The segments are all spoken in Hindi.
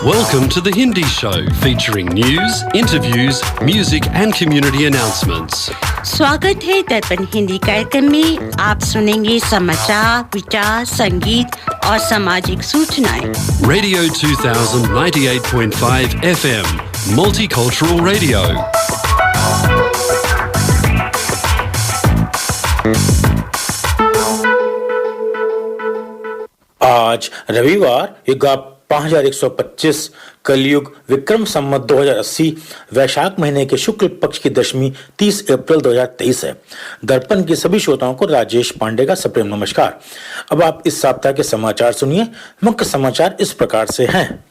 Welcome to the Hindi Show, featuring news, interviews, music and community announcements. स्वागत है दर्पण हिंदी कार्यक्रम में। आप सुनेंगे समाचार, विचार, संगीत और सामाजिक सूचनाएं। Radio 2000 98.5 FM, Multicultural Radio. आज रविवार युगा 5125 कलयुग विक्रम संवत 2080 वैशाख महीने के शुक्ल पक्ष की दशमी 30 अप्रैल 2023 है। दर्पण के सभी श्रोताओं को राजेश पांडे का सप्रेम नमस्कार। अब आप इस सप्ताह के समाचार सुनिए। मुख्य समाचार इस प्रकार से हैं।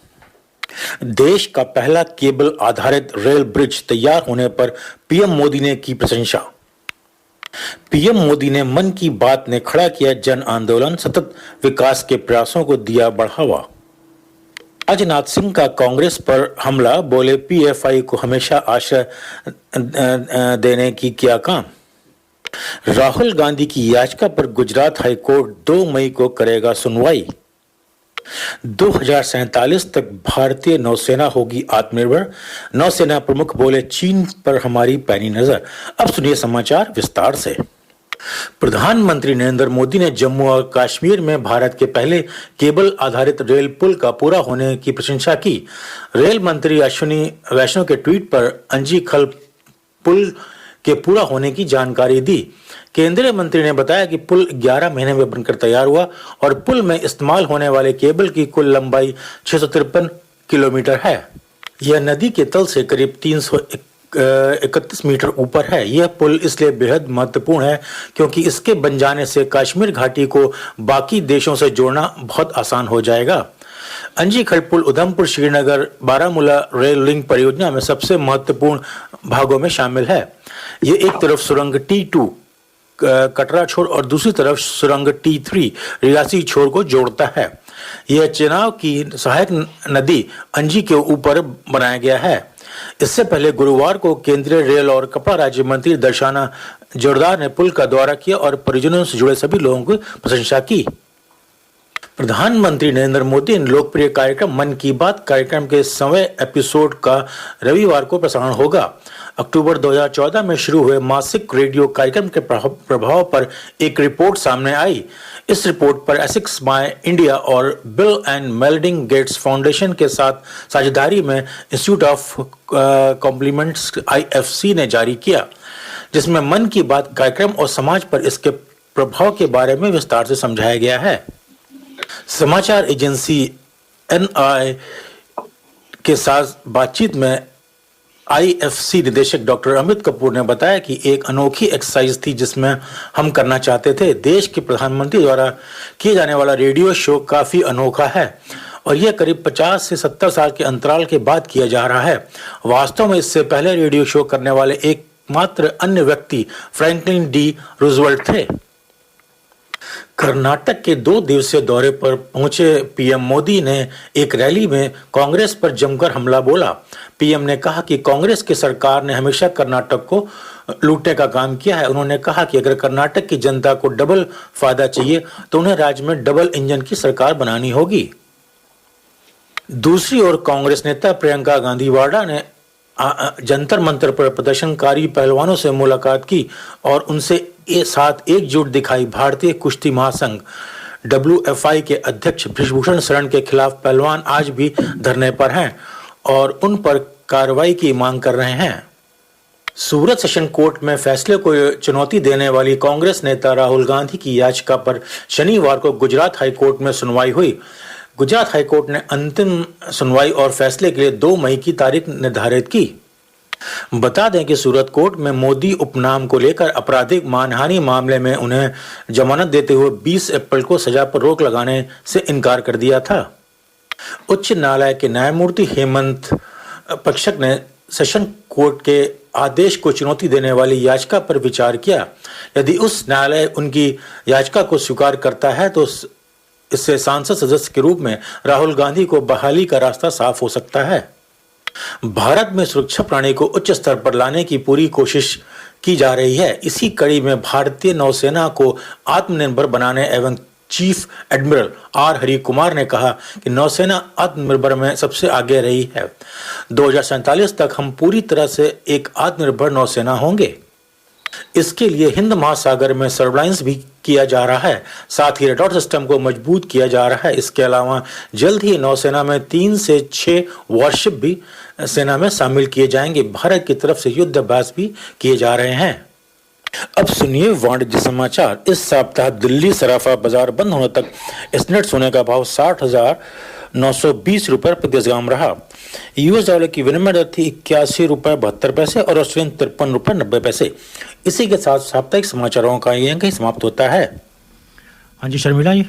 देश का पहला केबल आधारित रेल ब्रिज तैयार होने पर पीएम मोदी ने की प्रशंसा। पीएम मोदी ने मन की बात ने खड़ा किया जन आंदोलन, सतत विकास के प्रयासों को दिया बढ़ावा। राजनाथ सिंह का कांग्रेस पर हमला, बोले पीएफआई को हमेशा आश्रय देने की किया काम। राहुल गांधी की याचिका पर गुजरात हाईकोर्ट 2 मई को करेगा सुनवाई। 2047 तक भारतीय नौसेना होगी आत्मनिर्भर, नौसेना प्रमुख बोले चीन पर हमारी पैनी नजर। अब सुनिए समाचार विस्तार से। प्रधानमंत्री नरेंद्र मोदी ने जम्मू और कश्मीर में भारत के पहले केबल आधारित रेल पुल का पूरा होने की प्रशंसा की। रेल मंत्री अश्विनी वैष्णव के ट्वीट पर अंजी खल पुल के पूरा होने की जानकारी दी। केंद्रीय मंत्री ने बताया कि पुल 11 महीने में बनकर तैयार हुआ और पुल में इस्तेमाल होने वाले केबल की कुल लंबाई 653 किलोमीटर है। यह नदी के तल से करीब 331 मीटर ऊपर है। यह पुल इसलिए बेहद महत्वपूर्ण है क्योंकि इसके बन जाने से कश्मीर घाटी को बाकी देशों से जोड़ना बहुत आसान हो जाएगा। अंजी खल पुल उधमपुर श्रीनगर बारामूला रेल लिंक परियोजना में सबसे महत्वपूर्ण भागों में शामिल है। यह एक तरफ सुरंग T2 कटरा छोर और दूसरी तरफ सुरंग T3 रियासी छोर को जोड़ता है। यह चेनाब की सहायक नदी अंजी के ऊपर बनाया गया है। इससे पहले गुरुवार को केंद्रीय रेल और कपड़ा राज्य मंत्री दर्शना जोरदार ने पुल का दौरा किया और परियोजना से जुड़े सभी लोगों की प्रशंसा की। प्रधानमंत्री नरेंद्र मोदी ने लोकप्रिय कार्यक्रम मन की बात कार्यक्रम के 100वें एपिसोड का रविवार को प्रसारण होगा। अक्टूबर 2014 में शुरू हुए मासिक रेडियो कार्यक्रम के प्रभाव पर एक रिपोर्ट सामने आई। इस रिपोर्ट पर एसिक्स माय इंडिया और bill and Melinda Gates foundation के साथ साझेदारी में इंस्टीट्यूट ऑफ कॉम्प्लीमेंट्स IFC ने जारी किया, जिसमें मन की बात कार्यक्रम और समाज पर इसके प्रभाव के बारे में विस्तार से समझाया गया है। समाचार एजेंसी NI के साथ बातचीत में IFC निदेशक डॉक्टर अमित कपूर ने बताया कि एक अनोखी एक्सरसाइज थी जिसमें हम करना चाहते थे। देश के प्रधानमंत्री द्वारा किए जाने वाला रेडियो शो काफी अनोखा है और यह करीब 50 से 70 साल के अंतराल के बाद किया जा रहा है। वास्तव में इससे पहले रेडियो शो करने वाले एकमात्र अन्य व्यक्ति फ्रैंकलिन डी रूजवेल्ट थे। कर्नाटक के 2 दिवसीय दौरे पर पहुंचे पीएम मोदी ने एक रैली में कांग्रेस पर जमकर हमला बोला। पीएम ने कहा कि कांग्रेस की सरकार ने हमेशा कर्नाटक को लूटने का काम किया है। उन्होंने कहा कि अगर कर्नाटक की जनता को डबल फायदा चाहिए तो उन्हें राज्य में डबल इंजन की सरकार बनानी होगी। दूसरी ओर कांग्रेस नेता प्रियंका गांधी वाड्रा ने जंतर मंतर पर प्रदर्शनकारी पहलवानों से मुलाकात की और उनसे साथ एकजुट दिखाई। भारतीय कुश्ती महासंघ WFI के अध्यक्ष बृजभूषण शरण के खिलाफ पहलवान आज भी धरने पर हैं और उन पर कार्रवाई की मांग कर रहे हैं। सूरत सेशन कोर्ट में फैसले को चुनौती देने वाली कांग्रेस नेता राहुल गांधी की याचिका पर शनिवार को गुजरात हाईकोर्ट में सुनवाई हुई। गुजरात हाईकोर्ट ने अंतिम सुनवाई और फैसले के लिए 2 मई की तारीख निर्धारित की। बता दें कि सूरत कोर्ट में मोदी उपनाम को लेकर आपराधिक मानहानि मामले में उन्हें जमानत देते हुए 20 अप्रैल को सजा पर रोक लगाने से इनकार कर दिया था। उच्च न्यायालय के न्यायमूर्ति हेमंत पक्षक ने सेशन कोर्ट के आदेश को चुनौती देने वाली याचिका पर विचार किया। यदि उस न्यायालय उनकी याचिका को स्वीकार करता है तो इससे सांसद सदस्य के रूप में राहुल गांधी को बहाली का रास्ता साफ हो सकता है। भारत में सुरक्षा प्रणाली को उच्च स्तर पर लाने की पूरी कोशिश की जा रही है। इसी कड़ी में भारतीय नौसेना को आत्मनिर्भर बनाने एवं chief admiral R Hari Kumar ने कहा कि नौसेना आत्मनिर्भर में सबसे आगे रही है। 2047 तक हम पूरी तरह से एक आत्मनिर्भर नौसेना होंगे। इसके लिए हिंद महासागर में सर्विलांस भी किया जा रहा है, साथ ही रडार सिस्टम को मजबूत किया जा रहा है। इसके अलावा जल्द ही नौसेना में 3 से 6 वॉरशिप भी सेना में शामिल किए जाएंगे। भारत की तरफ से युद्ध अभ्यास भी किए जा रहे हैं। अब सुनिए वाणिज्य समाचार। इस सप्ताह दिल्ली सराफा बाजार बंद होने तक स्नेट सोने का भाव 60,920 रुपए प्रति 10 ग्राम रहा। यूएस डॉलर की विनिमय दर थी 81 रुपए 72 पैसे और ऑस्ट्रेलियन 53 रुपए 90 पैसे। इसी के साथ साप्ताहिक समाचारों का ये अंक ही समाप्त होता है। हाँ जी शर्मिला जी।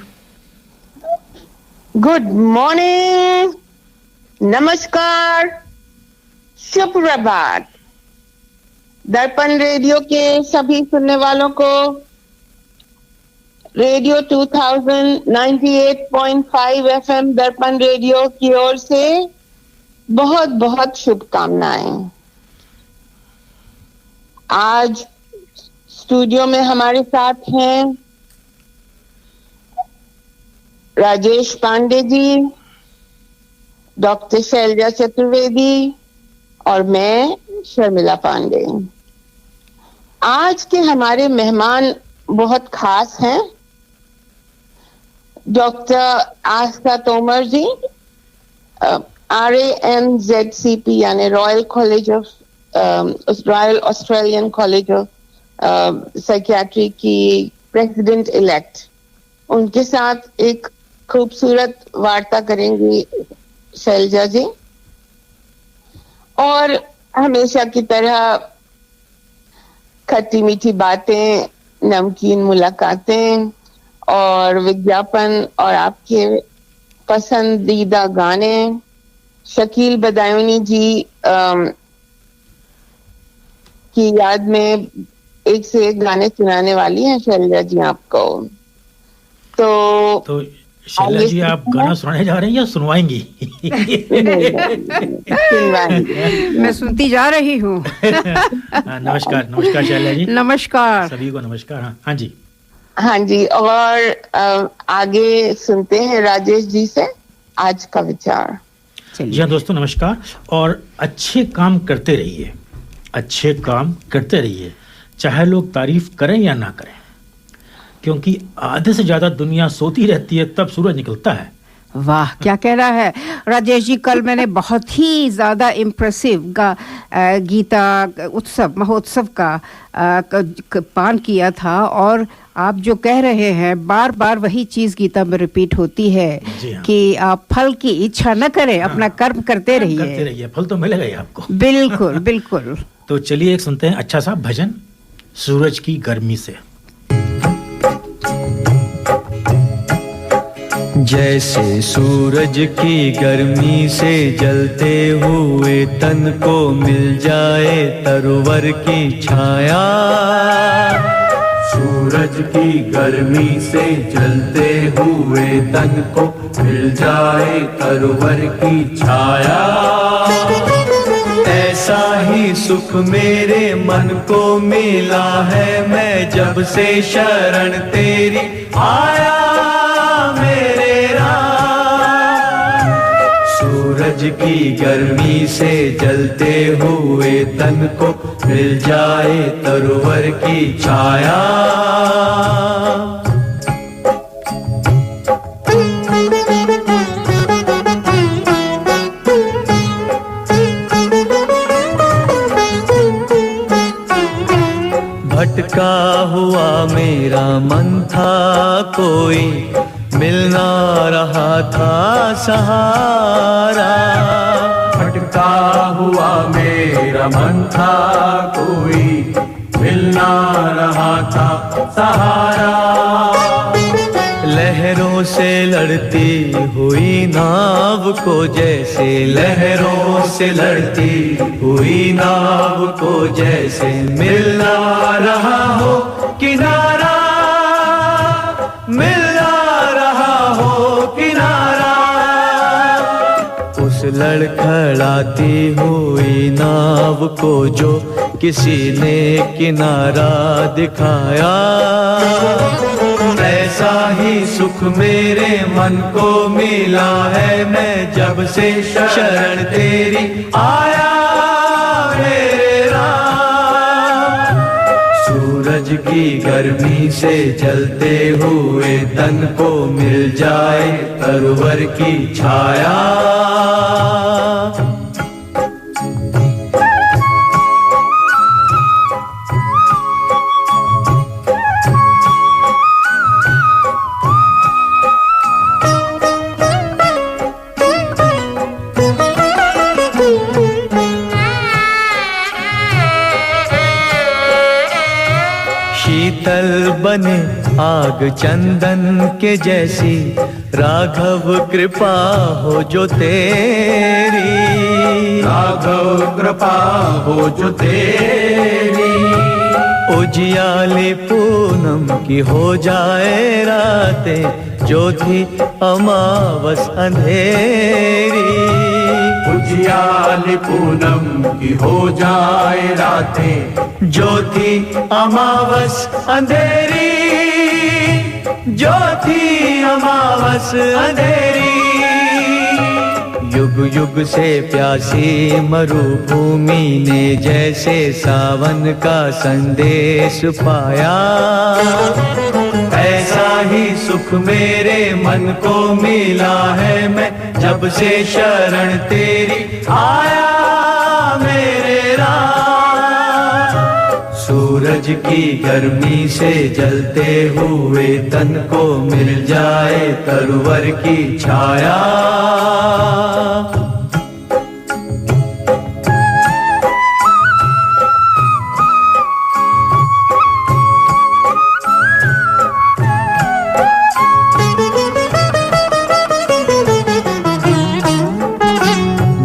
गुड मॉर्निंग, नमस्कार, शुभ प्रभात। दर्पण रेडियो के सभी सुनने वालों को रेडियो 2098.5 एफएम दर्पण रेडियो की ओर से बहुत बहुत शुभकामनाएं। आज स्टूडियो में हमारे साथ हैं राजेश पांडे जी, डॉक्टर शैलजा चतुर्वेदी और मैं शर्मिला पांडे। आज के हमारे मेहमान बहुत खास हैं। डॉक्टर आस्था तोमर जी, RAMZCP यानी royal Australian college of psychiatry की प्रेसिडेंट इलेक्ट, उनके साथ एक खूबसूरत वार्ता करेंगी शैलजा जी। और हमेशा की तरह खट्टी मीठी बातें, नमकीन मुलाकातें और विज्ञापन और आपके पसंदीदा गाने। शकील बदायूनी जी की याद में एक से एक गाने सुनाने वाली हैं शैलजा जी आपको। तो शैलजा जी आप गाना सुनाने जा रही हैं या सुनवाएंगी? मैं सुनती जा रही हूँ। नमस्कार नमस्कार शैलजा जी। नमस्कार सभी को नमस्कार। हाँ जी हाँ जी। और आगे सुनते हैं राजेश जी से आज का विचार। जी हाँ दोस्तों नमस्कार। और अच्छे काम करते रहिए, अच्छे काम करते रहिए, चाहे लोग तारीफ करें या ना करें, क्योंकि आधे से ज्यादा दुनिया सोती रहती है तब सूरज निकलता है। वाह क्या कह रहा है राजेश जी। कल मैंने बहुत ही ज़्यादा इम्प्रेसिव गीता उत्सव महोत्सव का पान किया था, और आप जो कह रहे हैं बार बार वही चीज़ गीता में रिपीट होती है कि आप फल की इच्छा न करें, अपना कर्म करते रहिए, फल तो मिलेगा ही आपको। बिल्कुल बिल्कुल। तो चलिए एक सुनते हैं अच्छा सा भजन सूरज की गर्मी से। जैसे सूरज की गर्मी से जलते हुए तन को मिल जाए तरवर की छाया। सूरज की गर्मी से जलते हुए तन को मिल जाए तरवर की छाया। ऐसा ही सुख मेरे मन को मिला है, मैं जब से शरण तेरी आया मेरे राम। सूरज की गर्मी से जलते हुए तन को मिल जाए तरवर की छाया। भटका हुआ मेरा मन था, कोई मिल ना रहा था सहारा। भटका हुआ मेरा मन था, कोई मिल ना रहा था सहारा। लहरों से लड़ती हुई नाव को, जैसे लहरों से लड़ती हुई नाव को, जैसे मिल ना रहा हो किनारा, मिल ना रहा हो किनारा। उस लड़खड़ाती हुई नाव को जो किसी ने किनारा दिखाया। ऐसा ही सुख मेरे मन को मिला है, मैं जब से शरण तेरी आया मेरे राम। सूरज की गर्मी से जलते हुए तन को मिल जाए तरवर की छाया। शीतल बने आग चंदन के जैसी, राघव कृपा हो जो तेरी, राघव कृपा हो जो तेरी। उजियाली पूनम की हो जाए रातें, जो थी अमावस अंधेरी। उजियाली पूनम की हो जाए रातें, जो थी अमावस अंधेरी, जो थी अमावस अंधेरी। युग युग से प्यासी मरुभूमि ने जैसे सावन का संदेश पाया, ऐसा ही सुख मेरे मन को मिला है, मैं जब से शरण तेरी आया मेरे राम। सूरज की गर्मी से जलते हुए तन को मिल जाए तरवर की छाया।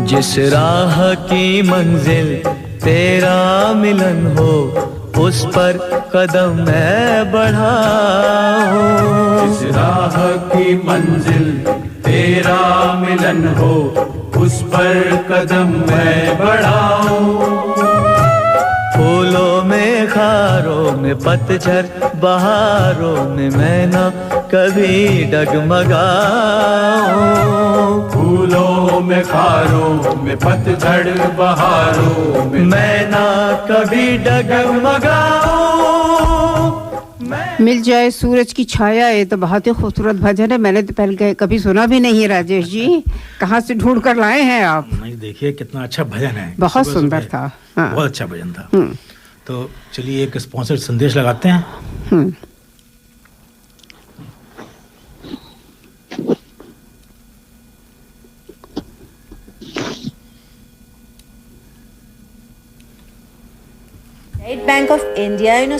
जिस राह की मंजिल तेरा मिलन हो, उस पर कदम मैं बढ़ाऊं। जिस राह की मंजिल तेरा मिलन हो, उस पर कदम मैं बढ़ाऊं। फूलों में खारों में पतझड़, बहारों में मैं ना कभी डगमगाऊं। फूलों में खारों में पतझड़, बहारों में मैं ना कभी डगमगाऊं। मिल जाए सूरज की छाया, ये तो बहुत ही खूबसूरत भजन है। मैंने तो पहले कभी सुना भी नहीं। राजेश जी, कहाँ से ढूंढ कर लाए हैं आप? नहीं, देखिए कितना अच्छा भजन है, बहुत सुंदर था। हाँ। बहुत अच्छा भजन था। तो चलिए एक स्पॉन्सर संदेश लगाते हैं। State Bank of India in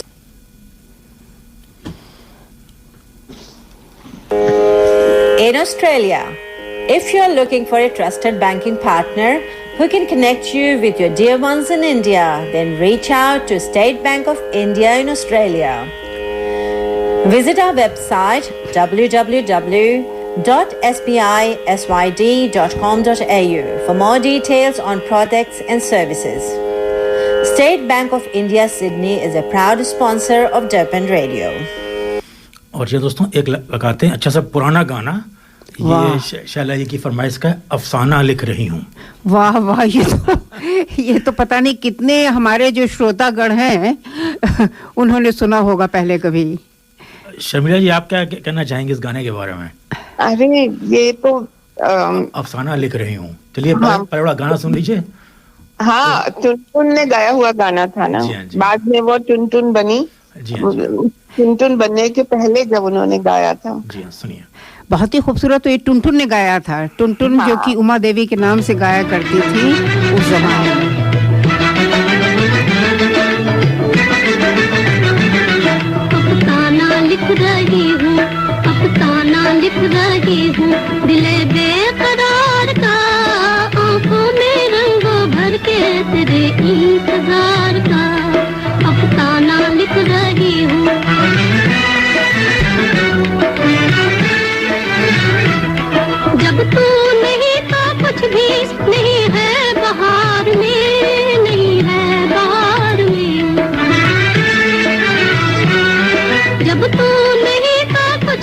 Australia. If you're looking for a trusted banking partner who can connect you with your dear ones in India, then reach out to State Bank of India in Australia. Visit our website www.sbisyd.com.au for more details on products and services. State Bank of India Sydney is a proud sponsor of Durban Radio. और ये दोस्तों एक लगाते हैं अच्छा सा पुराना गाना, ये शैला जी की फरमाइश का अफसाना लिख रही हूँ। वाह वाह, ये तो पता नहीं कितने हमारे जो श्रोतागण हैं उन्होंने सुना होगा पहले कभी। शर्मिला जी, आप क्या कहना चाहेंगे इस गाने के बारे में? अरे ये तो अफसाना लिख रही हूँ। चलिए पहला गाना सुन लीजिए। हाँ, टुनटुन ने गाया हुआ गाना था ना। बाद में वो टुनटुन बनी। टुनटुन बनने के पहले जब उन्होंने गाया था। जी हाँ, सुनिए। बहुत ही खूबसूरत। तो ये टुनटुन ने गाया था। टुनटुन जो कि उमा देवी के नाम से गाया करती थी उस जमाने में। अफसाना लिख रही हूँ, अफसाना लिख रही हूँ, दिले बेकरार का, आंखों में रंगों भर के तेरे इंतजार का। अफसाना लिख रही हूँ। जब तू नहीं तो कुछ भी नहीं है बहार में, नहीं है बहार में। जब तू नहीं तो कुछ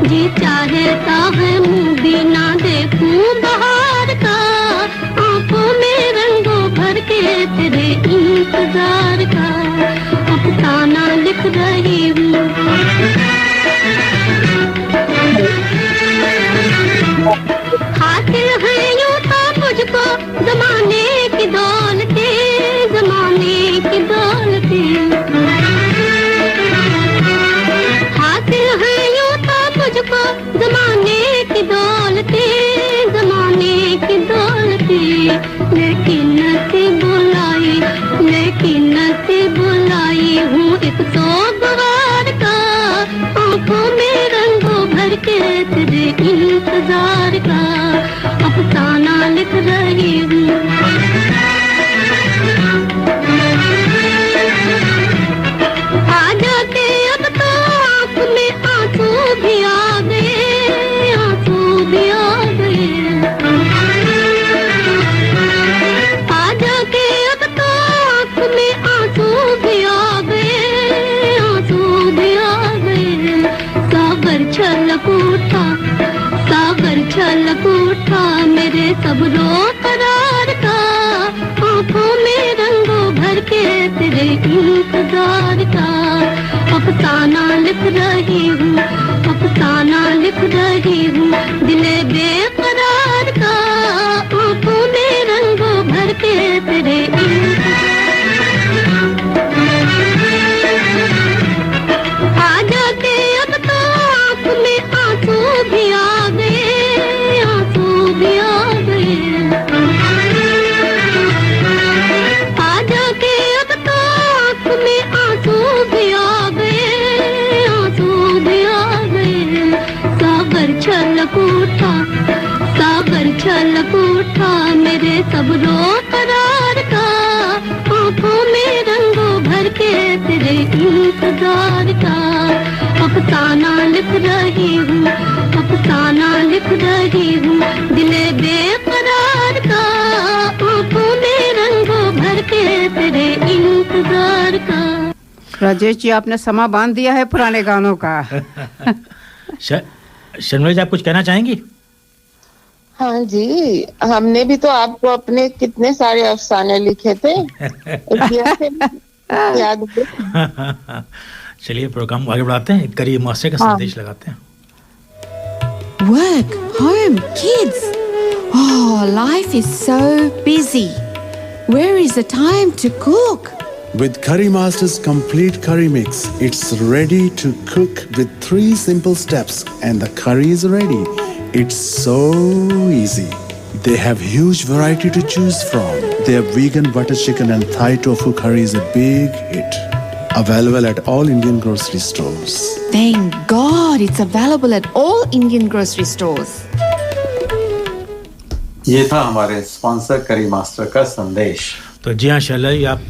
जी चाहता है मुँह भी ना देखूं बहार का, आंखों में रंगों भर के तेरे इंतजार का अफसाना लिख रही हूँ। हासिल है यूं तो मुझको जमाने की दौलतें, जमाने की दौलतें। हासिल है यूं तो मुझको जमाने की दौलतें, जमाने की दौलतें। लेकिन से बुलाई हूँ एक सोगवार का, आंखों में रंगों भर के तेरे इंतजार का अफसाना लिख रही हूँ। आ जाते अब तो आँख में आंसू भी आ गए, आंसू भी आ गए। आ जाके अब तो आँख में आंसू भी आ गए, आंसू भी आ गए। सागर छलक उठा, सागर छलक उठा मेरे सब्रो करार का, आंखों में रंगों भर के तेरे इंतजार का अफसाना लिख रही हूँ, अफसाना लिख रही हूँ। दिले बेकरार का, आंखों में रंगों भर के तेरे आ जाते अब तो आँख में आंसू भी आ गए, आंसू भी आ गए। आ जाके अब तो आँख में आंसू भी आ गए, आंसू भी आ गए। सागर छलक उठा, सागर छलक उठा मेरे सब्रो करार का, आंखों में रंगों भर के तेरे इंतजार का अफसाना लिख रही हूँ, अफसाना लिख रही हूँ। दिले बेकरार का, आंखों में रंगों भर के तेरे इंतजार का। राजेश जी, आपने समा बांध दिया है पुराने गानों का। शर्मिला जी, आप कुछ कहना चाहेंगी? हाँ जी, हमने भी तो आपको अपने कितने सारे अफसाने लिखे थे। याद है? चलिए प्रोग्राम आगे बढ़ाते हैं, करिए मास्टर का संदेश लगाते हैं। Work, home, kids. Oh, life is so busy. Where is the time to cook? With Curry Master's complete curry mix, it's ready to cook with 3 simple steps and the curry is ready. It's so easy. They have huge variety to choose from. Their vegan butter chicken and Thai tofu curry is a big hit. Available at all Indian grocery stores. Thank God it's available at all Indian grocery stores. ये था हमारे स्पॉन्सर करी मास्टर का संदेश। तो जी हाँ शैला जी, आप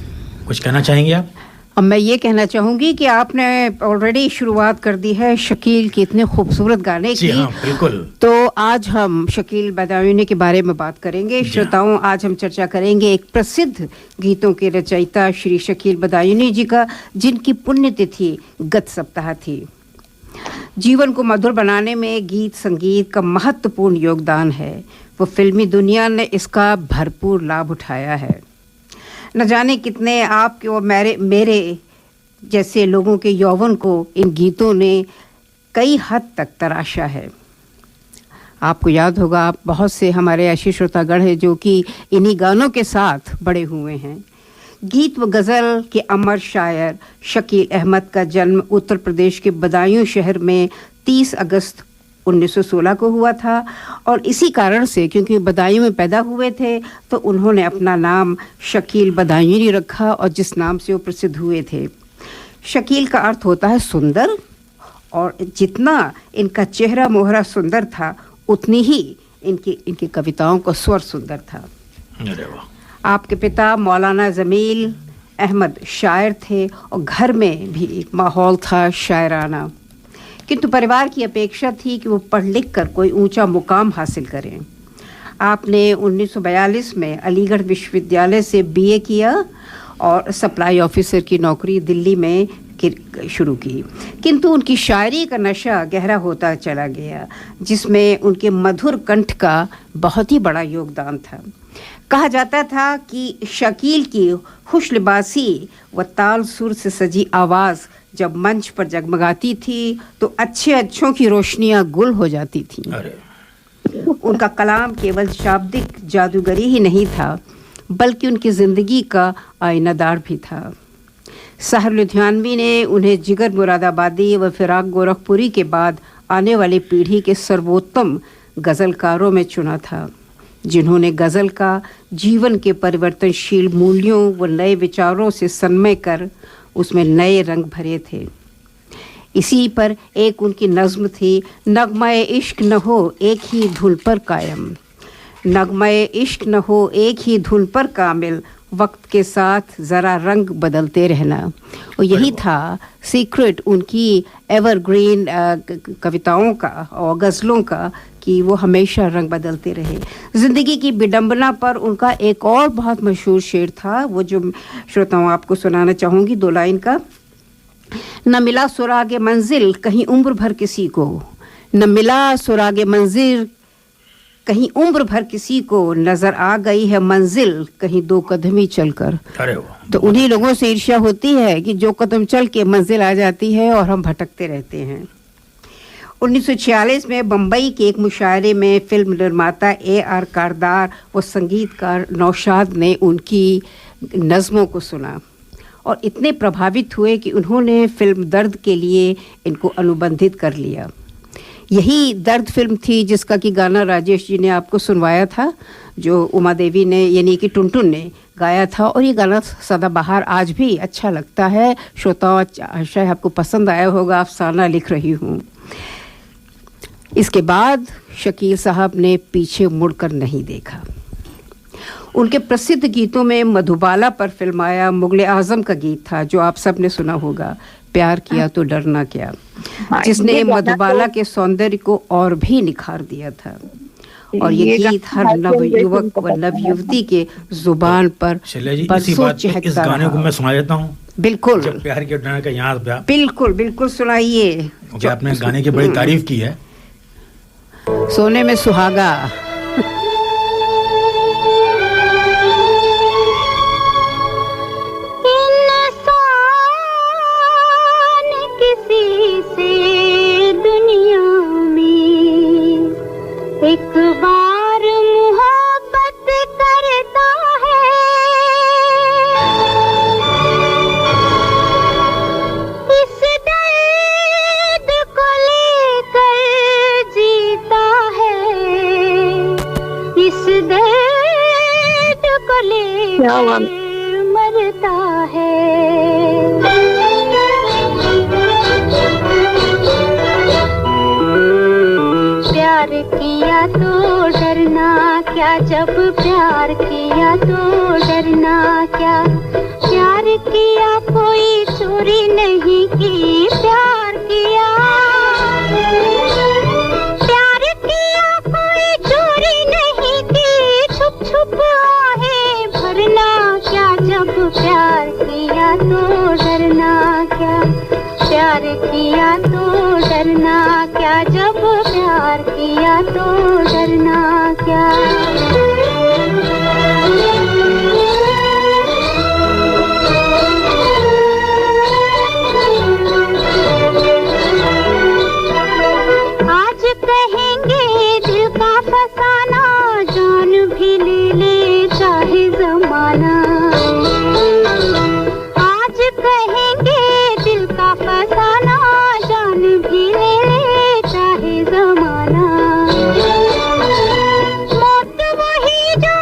कुछ कहना चाहेंगे? आप अब मैं ये कहना चाहूँगी कि आपने ऑलरेडी शुरुआत कर दी है शकील के इतने खूबसूरत गाने की। हाँ, बिल्कुल। तो आज हम शकील बदायूनी के बारे में बात करेंगे। श्रोताओं, आज हम चर्चा करेंगे एक प्रसिद्ध गीतों के रचयिता श्री शकील बदायूनी जी का, जिनकी पुण्यतिथि गत सप्ताह थी। जीवन को मधुर बनाने में गीत संगीत का महत्वपूर्ण योगदान है। वो फिल्मी दुनिया ने इसका भरपूर लाभ उठाया है। न जाने कितने आपके और मेरे जैसे लोगों के यौवन को इन गीतों ने कई हद तक तराशा है। आपको याद होगा, आप बहुत से हमारे ऐसे श्रोतागण हैं जो कि इन्हीं गानों के साथ बड़े हुए हैं। गीत व गज़ल के अमर शायर शकील अहमद का जन्म उत्तर प्रदेश के बदायूं शहर में 30 अगस्त 1916 को हुआ था और इसी कारण से, क्योंकि बदायूं में पैदा हुए थे, तो उन्होंने अपना नाम शकील बदायूनी रखा और जिस नाम से वो प्रसिद्ध हुए थे। शकील का अर्थ होता है सुंदर, और जितना इनका चेहरा मोहरा सुंदर था, उतनी ही इनकी कविताओं का स्वर सुंदर था। आपके पिता मौलाना जमील अहमद शायर थे और घर में भी एक माहौल था शायराना, किंतु परिवार की अपेक्षा थी कि वो पढ़ लिख कर कोई ऊंचा मुकाम हासिल करें। आपने 1942 में अलीगढ़ विश्वविद्यालय से बीए किया और सप्लाई ऑफिसर की नौकरी दिल्ली में शुरू की, किंतु उनकी शायरी का नशा गहरा होता चला गया, जिसमें उनके मधुर कंठ का बहुत ही बड़ा योगदान था। कहा जाता था कि शकील की खुश लिबासी व ताल सुर से सजी आवाज़ जब मंच पर जगमगाती थी तो अच्छों की रोशनियां गुल हो जाती थी। उनका कलाम केवल शाब्दिक जादूगरी ही नहीं था, बल्कि उनकी ज़िंदगी का आईनादार भी था। साहिर लुधियानवी ने उन्हें जिगर मुरादाबादी व फिराक गोरखपुरी के बाद आने वाली पीढ़ी के सर्वोत्तम गज़लकारों में चुना था, जिन्होंने गज़ल का जीवन के परिवर्तनशील मूल्यों व नए विचारों से सन्मय कर उसमें नए रंग भरे थे। इसी पर एक उनकी नज़्म थी, नगमाए इश्क न हो एक ही धुन पर कायम, नगमाए इश्क न हो एक ही धुन पर कामिल, वक्त के साथ ज़रा रंग बदलते रहना। और यही था सीक्रेट उनकी एवरग्रीन कविताओं का और गज़लों का, कि वो हमेशा रंग बदलते रहे। ज़िंदगी की विडंबना पर उनका एक और बहुत मशहूर शेर था, वो जो श्रोताओं आपको सुनाना चाहूँगी, 2 लाइन का। न मिला सुरागे मंजिल कहीं उम्र भर किसी को, न मिला सुरागे मंजिल कहीं उम्र भर किसी को, नजर आ गई है मंजिल कहीं 2 कदम ही चलकर। तो उन्हीं लोगों से ईर्ष्या होती है कि जो कदम चल के मंजिल आ जाती है और हम भटकते रहते हैं। 1946 में बम्बई के एक मुशायरे में फिल्म निर्माता A.R. कारदार व संगीतकार नौशाद ने उनकी नज़मों को सुना और इतने प्रभावित हुए कि उन्होंने फिल्म दर्द के लिए इनको अनुबंधित कर लिया। यही दर्द फिल्म थी जिसका कि गाना राजेश जी ने आपको सुनवाया था, जो उमा देवी ने यानी कि टुनटुन ने गाया था, और ये गाना सदाबहार आज भी अच्छा लगता है। श्रोताओं, शायद आपको पसंद आया होगा, अफसाना लिख रही हूँ। इसके बाद शकील साहब ने पीछे मुड़कर नहीं देखा। उनके प्रसिद्ध गीतों में मधुबाला पर फिल्माया मुगले आजम का गीत था, जो आप सब ने सुना होगा, प्यार किया तो डरना क्या, जिसने मधुबाला के सौंदर्य को और भी निखार दिया था। और ये गीत हर नवयुवक व नवयुवती के जुबान पर बरसों चहकता रहा। इस गाने को मैं सुना देता हूँ। बिल्कुल, जब प्यार के डरने का याद आया। बिल्कुल बिल्कुल सुनाइए। जो आपने गाने की बड़ी तारीफ की है। सोने में सुहागा। एक बार मोहब्बत करता है, इस दर्द को लेकर जीता है, इस दर्द को लेकर मरता है। प्यार किया तो डरना क्या, जब प्यार किया तो डरना क्या, प्यार किया कोई चोरी नहीं की, प्यार किया कोई चोरी नहीं की, छुप छुप आहें भरना क्या, जब प्यार किया तो डरना क्या, प्यार किया तो डरना क्या, जब प्यार किया तो डरना क्या। आज कहेंगे दिल का फसाना, जान भी ले ले चाहे जमाना, आज कहेंगे दिल का फसाना, जान भी ले ले चाहे जमाना। मौत वही जो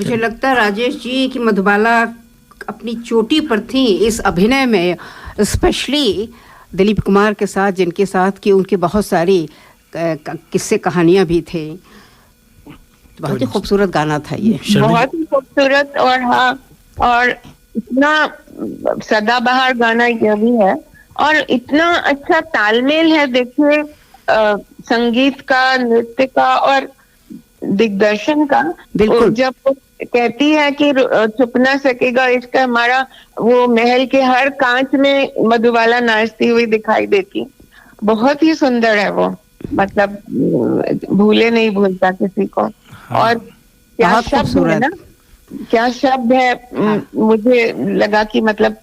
मुझे लगता है राजेश जी कि मधुबाला अपनी चोटी पर थी इस अभिनय में, स्पेशली दिलीप कुमार के साथ, जिनके साथ कि उनकी बहुत सारी किस्से कहानियां भी थे। बहुत ही खूबसूरत गाना था ये, बहुत ही खूबसूरत। और हाँ, और इतना सदाबहार गाना यह भी है, और इतना अच्छा तालमेल है। देखिए संगीत का, नृत्य का और दिग्दर्शन का। बिल्कुल। जब वो कहती है कि छुप ना सकेगा इश्क हमारा, वो महल के हर कांच में मधुबाला नाचती हुई दिखाई देती। बहुत ही सुंदर है वो, मतलब भूले नहीं भूलता किसी को। हाँ। और क्या शब्द है ना, क्या शब्द है। मुझे लगा कि मतलब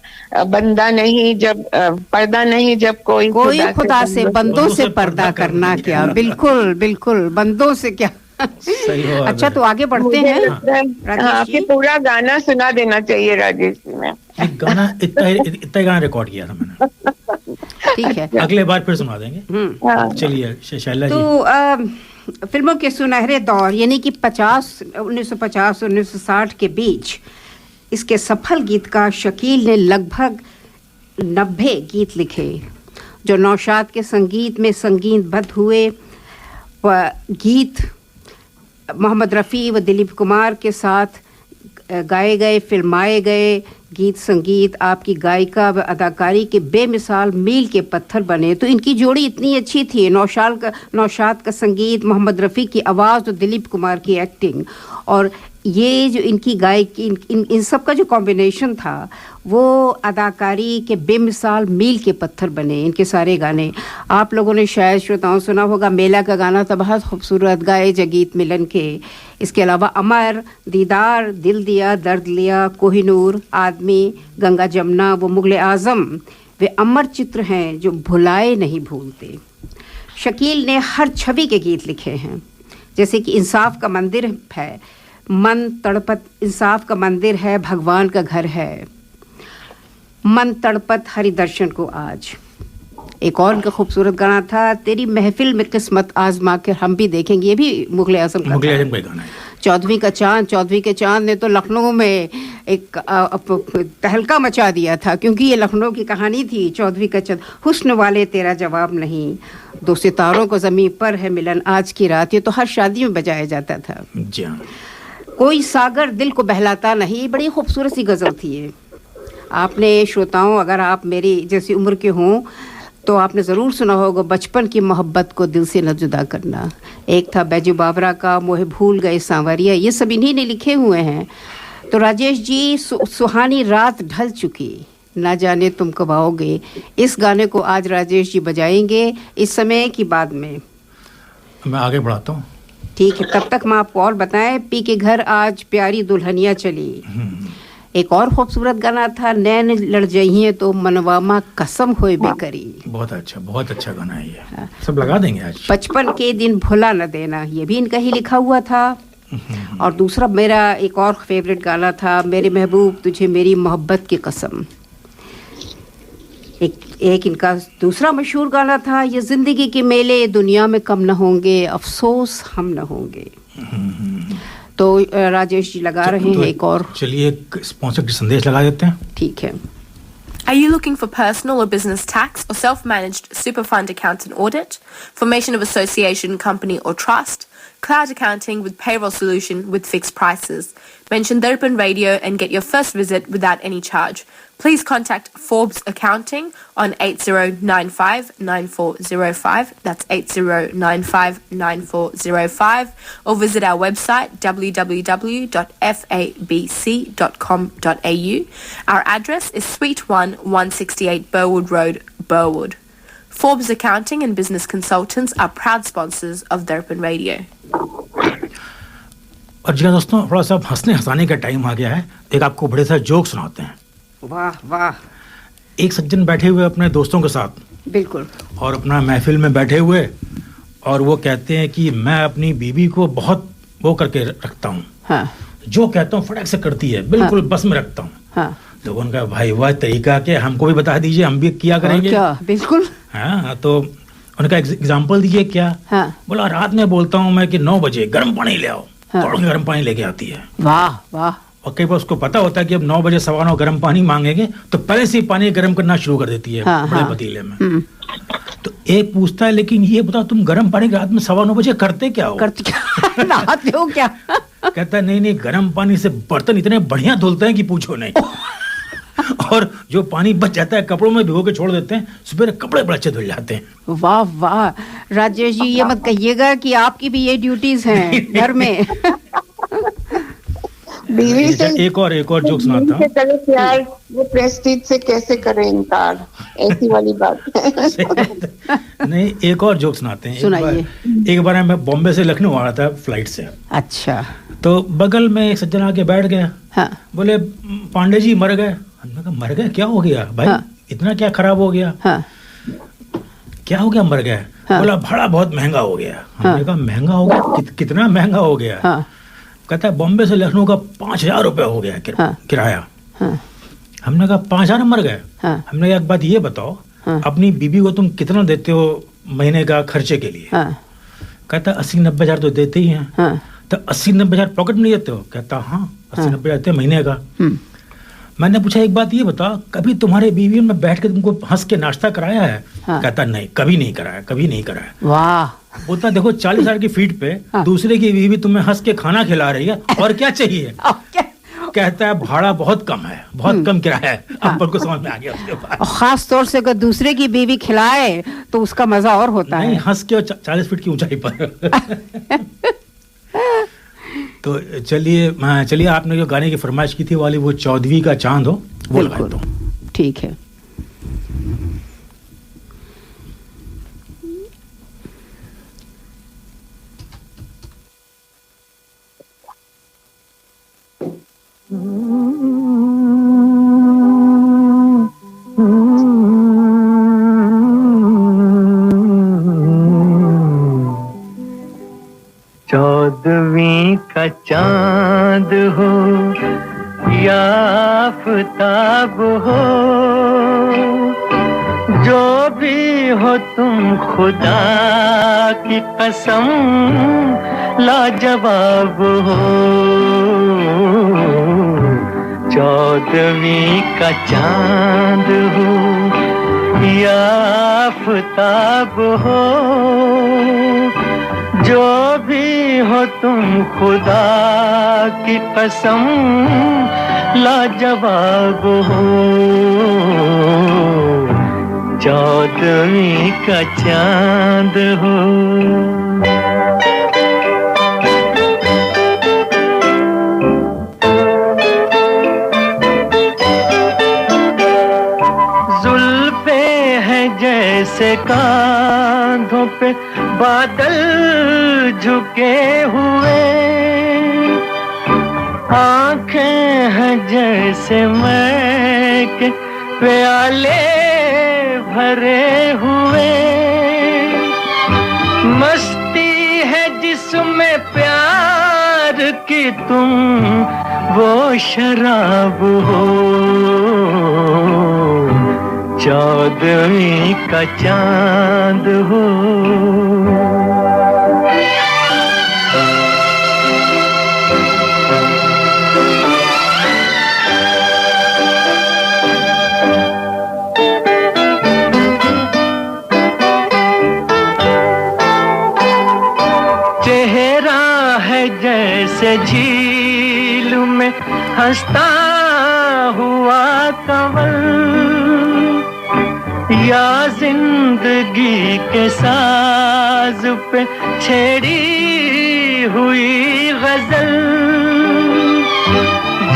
बंदा नहीं जब पर्दा नहीं, जब कोई खुदा से बंदों से पर्दा करना क्या। बिल्कुल बिल्कुल, बंदों से क्या। अच्छा, तो आगे बढ़ते हैं। आपके पूरा गाना सुना देना चाहिए राजेश जी में। गाना इतना गाना रिकॉर्ड किया था मैंने। ठीक है, अगले बार फिर सुना देंगे। चलिए शैला जी। तो फिल्मों के सुनहरे दौर यानी कि 1950-1960 के बीच इसके सफल गीतकार शकील ने लगभग 90 गीत लिखे, जो नौशाद के संगीत में संगीतबद्ध हुए। गीत मोहम्मद रफ़ी व दिलीप कुमार के साथ गाए गए, फिल्माए गए। गीत संगीत आपकी गायिका व अदाकारी के बेमिसाल मील के पत्थर बने। तो इनकी जोड़ी इतनी अच्छी थी, नौशाद का संगीत, मोहम्मद रफ़ी की आवाज़ और दिलीप कुमार की एक्टिंग, और ये जो इनकी गायकी, इन सब का जो कॉम्बिनेशन था वो अदाकारी के बेमिसाल मील के पत्थर बने इनके सारे गाने। आप लोगों ने शायद श्रोताओं सुना होगा, मेला का गाना था बहुत खूबसूरत, गाए जगीत मिलन के। इसके अलावा अमर, दीदार, दिल दिया दर्द लिया, कोहिनूर, आदमी, गंगा जमुना, वो मुगल आज़म, वे अमर चित्र हैं जो भुलाए नहीं भूलते। शकील ने हर छवि के गीत लिखे हैं, जैसे कि इंसाफ का मंदिर है, मन तड़पत इंसाफ का मंदिर है, भगवान का घर है, मन तड़पत हरि दर्शन को आज। एक और उनका खूबसूरत गाना था, तेरी महफिल में किस्मत आजमा के हम भी देखेंगे, ये भी मुगल आज़म का गाना है। चौदहवीं के चांद ने तो लखनऊ में एक तहलका मचा दिया था, क्योंकि ये लखनऊ की कहानी थी। चौदहवीं का चांद, हुस्न वाले तेरा जवाब नहीं, दो सितारों को ज़मीं पर है मिलन आज की रात, ये तो हर शादी में बजाया जाता था। जी हाँ। कोई सागर दिल को बहलाता नहीं, बड़ी खूबसूरत सी गज़ल थी ये। आपने श्रोताओं, अगर आप मेरी जैसी उम्र के हों तो आपने ज़रूर सुना होगा, बचपन की मोहब्बत को दिल से न जुदा करना। एक था बैजू बावरा का, मोहे भूल गए सांवरिया, ये सब इन्हीं ने लिखे हुए हैं। तो राजेश जी, सुहानी रात ढल चुकी, ना जाने तुम कब आओगे, इस गाने को आज राजेश जी बजाएंगे, इस समय की बाद में। मैं आगे बढ़ाता हूँ। ठीक है, तब तक मैं आपको और बताएं, पी के घर आज प्यारी दुल्हनिया चली। एक और खूबसूरत गाना था, नैन लड़ जाइए तो मनवामा कसम होए बेकरी। बहुत अच्छा गाना है ये। सब लगा देंगे आज। बचपन के दिन भुला न देना, ये भी इनका ही लिखा हुआ था। और दूसरा मेरा एक और फेवरेट गाना था, मेरे महबूब तुझे मेरी मोहब्बत की कसम। एक इनका दूसरा मशहूर गाना था, ये जिंदगी के मेले दुनिया में कम न होंगे, अफसोस हम न होंगे। तो राजेश जी लगा रहे हैं एक और। चलिए एक स्पॉन्सर की संदेश लगा देते हैं। ठीक है। Are you looking for personal or business tax or self-managed super fund account and audit, formation of association, company or trust, cloud accounting with payroll solution with fixed prices? Mention Darpan Radio and get your first visit without any charge. Please contact Forbes Accounting on 8095-9405, that's 8095-9405, or visit our website www.fabc.com.au. Our address is Suite 1, 168 Burwood Road, Burwood. Forbes Accounting and Business Consultants are proud sponsors of Darpan Radio. और जी दोस्तों, थोड़ा सा हंसने हंसाने का टाइम आ गया है। एक आपको बड़े सा जोक सुनाते हैं। वाह वाह। एक सज्जन बैठे हुए अपने दोस्तों के साथ, बिल्कुल, और अपना महफिल में बैठे हुए, और वो कहते हैं कि मैं अपनी बीवी को बहुत वो करके रखता हूँ। हाँ। जो कहता हूँ फटाक से करती है, बिल्कुल बस में रखता हूँ। हाँ। लोगों ने कहा, भाई वह तरीका के हमको भी बता दीजिए, हम भी किया करेंगे। क्या? बिल्कुल। हाँ, तो उनका एग्जाम्पल दीजिए। क्या? हाँ। बोला, रात में बोलता हूँ मैं कि 9 बजे गर्म पानी ले आओ। तोड़ के गर्म पानी लेके आती है। वाह वाह। और कई बार उसको पता होता है कि अब 9 बजे 9:15 गर्म पानी मांगेंगे, तो पहले से ही पानी गर्म करना शुरू कर देती है बड़े पतीले में। तो एक पूछता है, लेकिन ये बताओ तुम गर्म पानी रात में 9:15 बजे करते क्या हो? नहाते हो क्या? कहता है नहीं, गर्म पानी से बर्तन इतने बढ़िया धुलते हैं कि पूछो नहीं। और जो पानी बच जाता है कपड़ों में भिगो के छोड़ देते हैं, सुबह कपड़े बड़े अच्छे धुल जाते हैं। वाह वाह। राजेश जी, ये मत कहिएगा कि आपकी भी ये ड्यूटीज हैं घर में। बीवी से एक और जोक सुनाता हूँ। प्यार वो प्रेस्टीज से कैसे करें इनकार, ऐसी वाली बात नहीं, एक और जोक सुनाते हैं। सुनाइए। एक बार मैं बॉम्बे से लखनऊ आ रहा था फ्लाइट से। अच्छा। तो बगल में एक सज्जन आके बैठ गया। बोले पांडे जी मर गए। हमने कहा मर गए, क्या हो गया भाई? इतना क्या खराब हो गया? क्या हो गया मर गए? बोला भाड़ा बहुत महंगा हो गया। हमने कहा महंगा हो गया? कितना महंगा हो गया? कहता है बॉम्बे से लखनऊ का 5,000 रुपया हो गया किराया। हमने कहा 5,000 मर गए? हमने एक बात ये बताओ, अपनी बीबी को तुम कितना देते हो महीने का खर्चे के लिए? कहता 80-90 हजार तो देते ही हैं। तो 80-90 हजार पॉकेट में नहीं देते हो? कहता हाँ 80-90 हजार महीने का। मैंने पूछा एक बात ये बताओ, कभी तुम्हारे बीवी में बैठ के तुमको हंस के नाश्ता कराया है? कहता नहीं, कभी नहीं कराया। वाह। बोलता देखो 40 हजार की फीट पे दूसरे की बीवी तुम्हें हंस के खाना खिला रही है, और क्या चाहिए? कहता है भाड़ा बहुत कम है, बहुत कम किराया है। अब को समझ में आ गया उसके बाद। खास तौर से अगर दूसरे की बीवी खिलाए तो उसका मजा और होता है। हंस के 40 फीट की ऊंचाई पर। तो चलिए आपने जो गाने की फरमाइश की थी वाली, वो 14वीं का चांद हो, वो लगा दो। ठीक है। चौदहवीं का चांद हो या आफताब हो, जो भी हो तुम खुदा की कसम लाजवाब हो। चौदहवीं का चांद हो या आफताब हो, जो भी हो तुम खुदा की कसम लाजवाब हो। चौदहवीं का चांद हो। जुल्फे हैं जैसे कांधों पे बादल झुके हुए, आंखें हैं जैसे मैं के प्याले भरे हुए, मस्ती है जिसमें प्यार की तुम वो शराब हो। चौदहवीं का चांद हो। चेहरा है जैसे झील में हंसता हुआ कंवल, या जिंदगी के साज पे छेड़ी हुई गजल।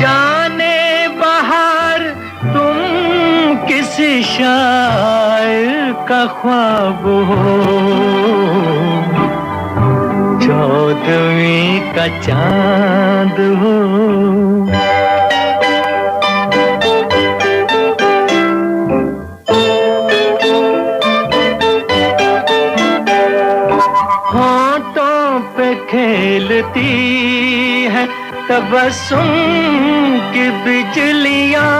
जाने बहार तुम किसी शायर का ख्वाब हो। चौदहवीं का चांद हो। खेलती है तबस्सुम की बिजलियां,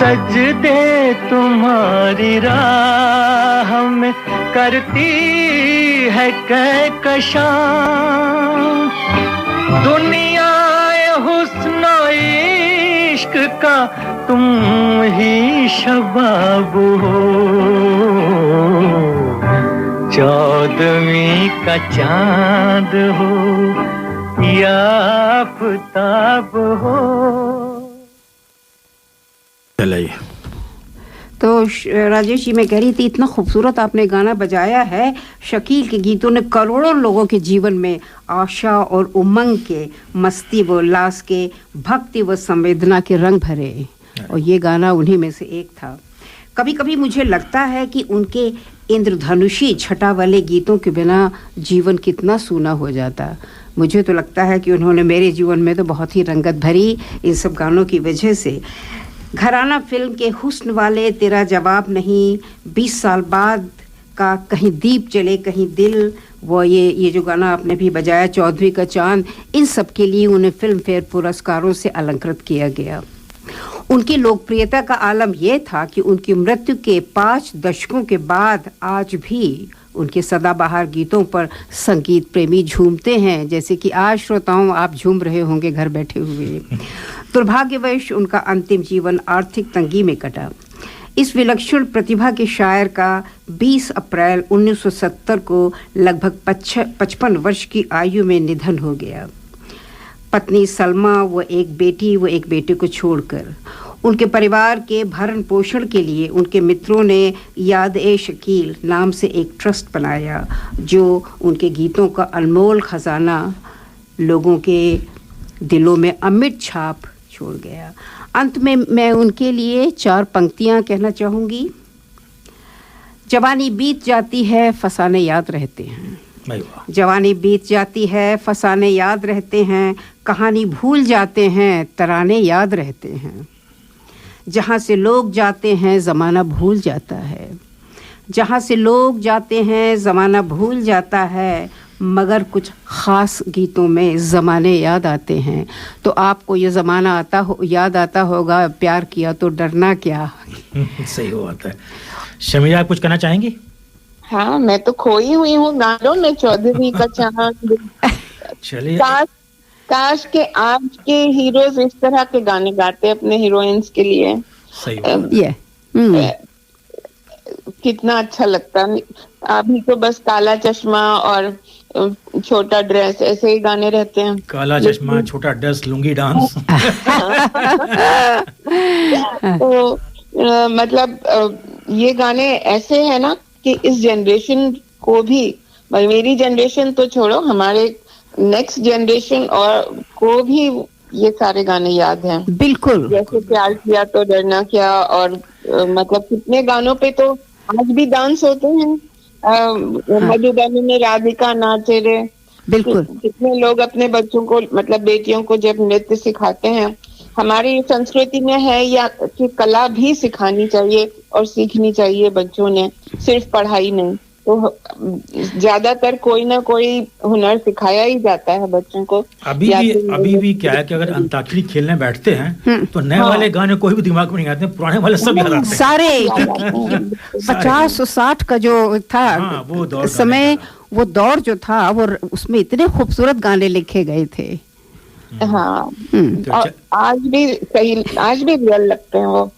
सजदे तुम्हारी राह में करती है कहकशां दुनिया हुस्न इश्क का तुम ही शबाब हो चौदहवीं का चांद हो या आफताब हो। चलिए तो राजेश जी, मैं कह रही थी इतना खूबसूरत आपने गाना बजाया है। शकील के गीतों ने करोड़ों लोगों के जीवन में आशा और उमंग के, मस्ती व उल्लास के, भक्ति व संवेदना के रंग भरे, और ये गाना उन्हीं में से एक था। कभी कभी मुझे लगता है कि उनके इंद्रधनुषी छटा वाले गीतों के बिना जीवन कितना सूना हो जाता। मुझे तो लगता है कि उन्होंने मेरे जीवन में तो बहुत ही रंगत भरी इन सब गानों की वजह से। घराना फिल्म के हुस्न वाले तेरा जवाब नहीं, 20 साल बाद का कहीं दीप जले कहीं दिल, वो ये जो गाना आपने भी बजाया, 14वीं का चांद, इन सब के लिए उन्हें फिल्म फेयर पुरस्कारों से अलंकृत किया गया। उनकी लोकप्रियता का आलम यह था कि उनकी मृत्यु के 5 दशकों के बाद आज भी उनके सदाबहार गीतों पर संगीत प्रेमी झूमते हैं, जैसे कि आज श्रोताओं आप झूम रहे होंगे घर बैठे हुए। दुर्भाग्यवश उनका अंतिम जीवन आर्थिक तंगी में कटा। इस विलक्षण प्रतिभा के शायर का 20 अप्रैल 1970 को लगभग 55 वर्ष की आयु में निधन हो गया। पत्नी सलमा व एक बेटे को छोड़कर उनके परिवार के भरण पोषण के लिए उनके मित्रों ने याद-ए-शकील नाम से एक ट्रस्ट बनाया, जो उनके गीतों का अनमोल खजाना लोगों के दिलों में अमिट छाप छोड़ गया। अंत में मैं उनके लिए 4 पंक्तियां कहना चाहूँगी। जवानी बीत जाती है, फसाने याद रहते हैं। जवानी बीत जाती है, फसाने याद रहते हैं, कहानी भूल जाते हैं, तराने याद रहते हैं। जहाँ से लोग जाते हैं ज़माना भूल जाता है, जहाँ से लोग जाते हैं ज़माना भूल जाता है, मगर कुछ ख़ास गीतों में ज़माने याद आते हैं। तो आपको ये ज़माना याद आता होगा, प्यार किया तो डरना क्या। सही हो आता है। शमीरा, आप कुछ कहना चाहेंगी? हाँ, मैं तो खोई हुई हूँ गानों में। 14वीं का चांद। चलिए, काश के आज के हीरोज इस तरह के गाने गाते अपने हीरोइंस के लिए। सही कितना अच्छा लगता। अभी तो बस काला चश्मा और छोटा ड्रेस ऐसे ही गाने रहते हैं। काला चश्मा, छोटा ड्रेस, लुंगी डांस। तो मतलब ये गाने ऐसे है ना कि इस जनरेशन को भी, मेरी जनरेशन तो छोड़ो, हमारे नेक्स्ट जनरेशन और को भी ये सारे गाने याद हैं। बिल्कुल। जैसे प्यार किया तो डरना क्या, और मतलब कितने गानों पे तो आज भी डांस होते हैं। मधुबनी में राधिका नाचे रे। बिल्कुल। कितने लोग अपने बच्चों को, मतलब बेटियों को जब नृत्य सिखाते हैं, हमारी संस्कृति में है या कि कला भी सिखानी चाहिए और सीखनी चाहिए बच्चों ने, सिर्फ पढ़ाई नहीं। तो ज्यादातर कोई ना कोई हुनर सिखाया ही जाता है बच्चों को। अभी भी क्या है कि अगर अंताक्षरी खेलने बैठते हैं तो नए वाले गाने कोई भी दिमाग में नहीं आते, पुराने वाले सब याद आते हैं। सारे 50-60 का जो था वो दौर समय, वो दौर जो था, वो उसमें इतने खूबसूरत गाने लिखे गए थे। हाँ, और आज भी रियल लगते हैं वो।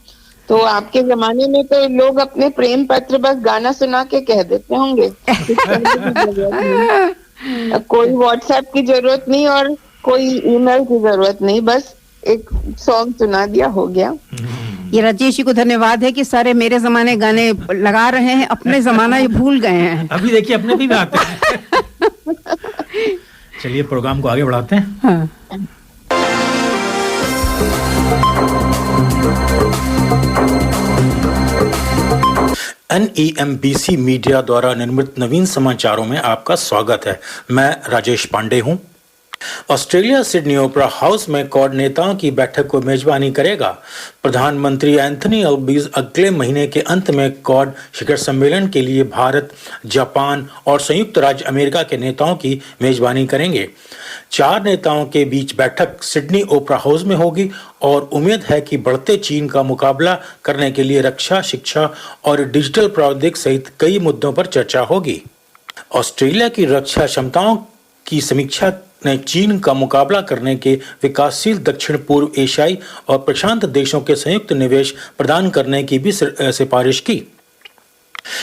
तो आपके जमाने में तो लोग अपने प्रेम पत्र बस गाना सुना के कह देते होंगे। कोई व्हाट्सएप की जरूरत नहीं और कोई ईमेल की जरूरत नहीं, बस एक सॉन्ग सुना दिया, हो गया। ये राजेश जी को धन्यवाद है कि सारे मेरे जमाने गाने लगा रहे हैं, अपने जमाना ये भूल गए हैं। अभी देखिए अपने भी आते हैं। चलिए प्रोग्राम को आगे बढ़ाते हैं। हाँ। NEMBC मीडिया द्वारा निर्मित नवीन समाचारों में आपका स्वागत है। मैं राजेश पांडे हूं। ऑस्ट्रेलिया सिडनी ओपरा हाउस में क्वाड नेताओं की बैठक को मेजबानी करेगा। प्रधानमंत्री एंथनी अल्बनीज़ अगले महीने के अंत में क्वाड शिखर सम्मेलन के लिए भारत, जापान और संयुक्त राज्य अमेरिका के नेताओं की मेजबानी करेंगे। 4 नेताओं के बीच बैठक सिडनी ओपरा हाउस में होगी और उम्मीद है कि बढ़ते चीन का मुकाबला करने के लिए रक्षा, शिक्षा और डिजिटल प्रौद्योगिकी सहित कई मुद्दों पर चर्चा होगी। ऑस्ट्रेलिया की रक्षा क्षमताओं की समीक्षा ने चीन का मुकाबला करने के विकासशील दक्षिण पूर्व एशियाई और प्रशांत देशों के संयुक्त निवेश प्रदान करने की भी सिफारिश की।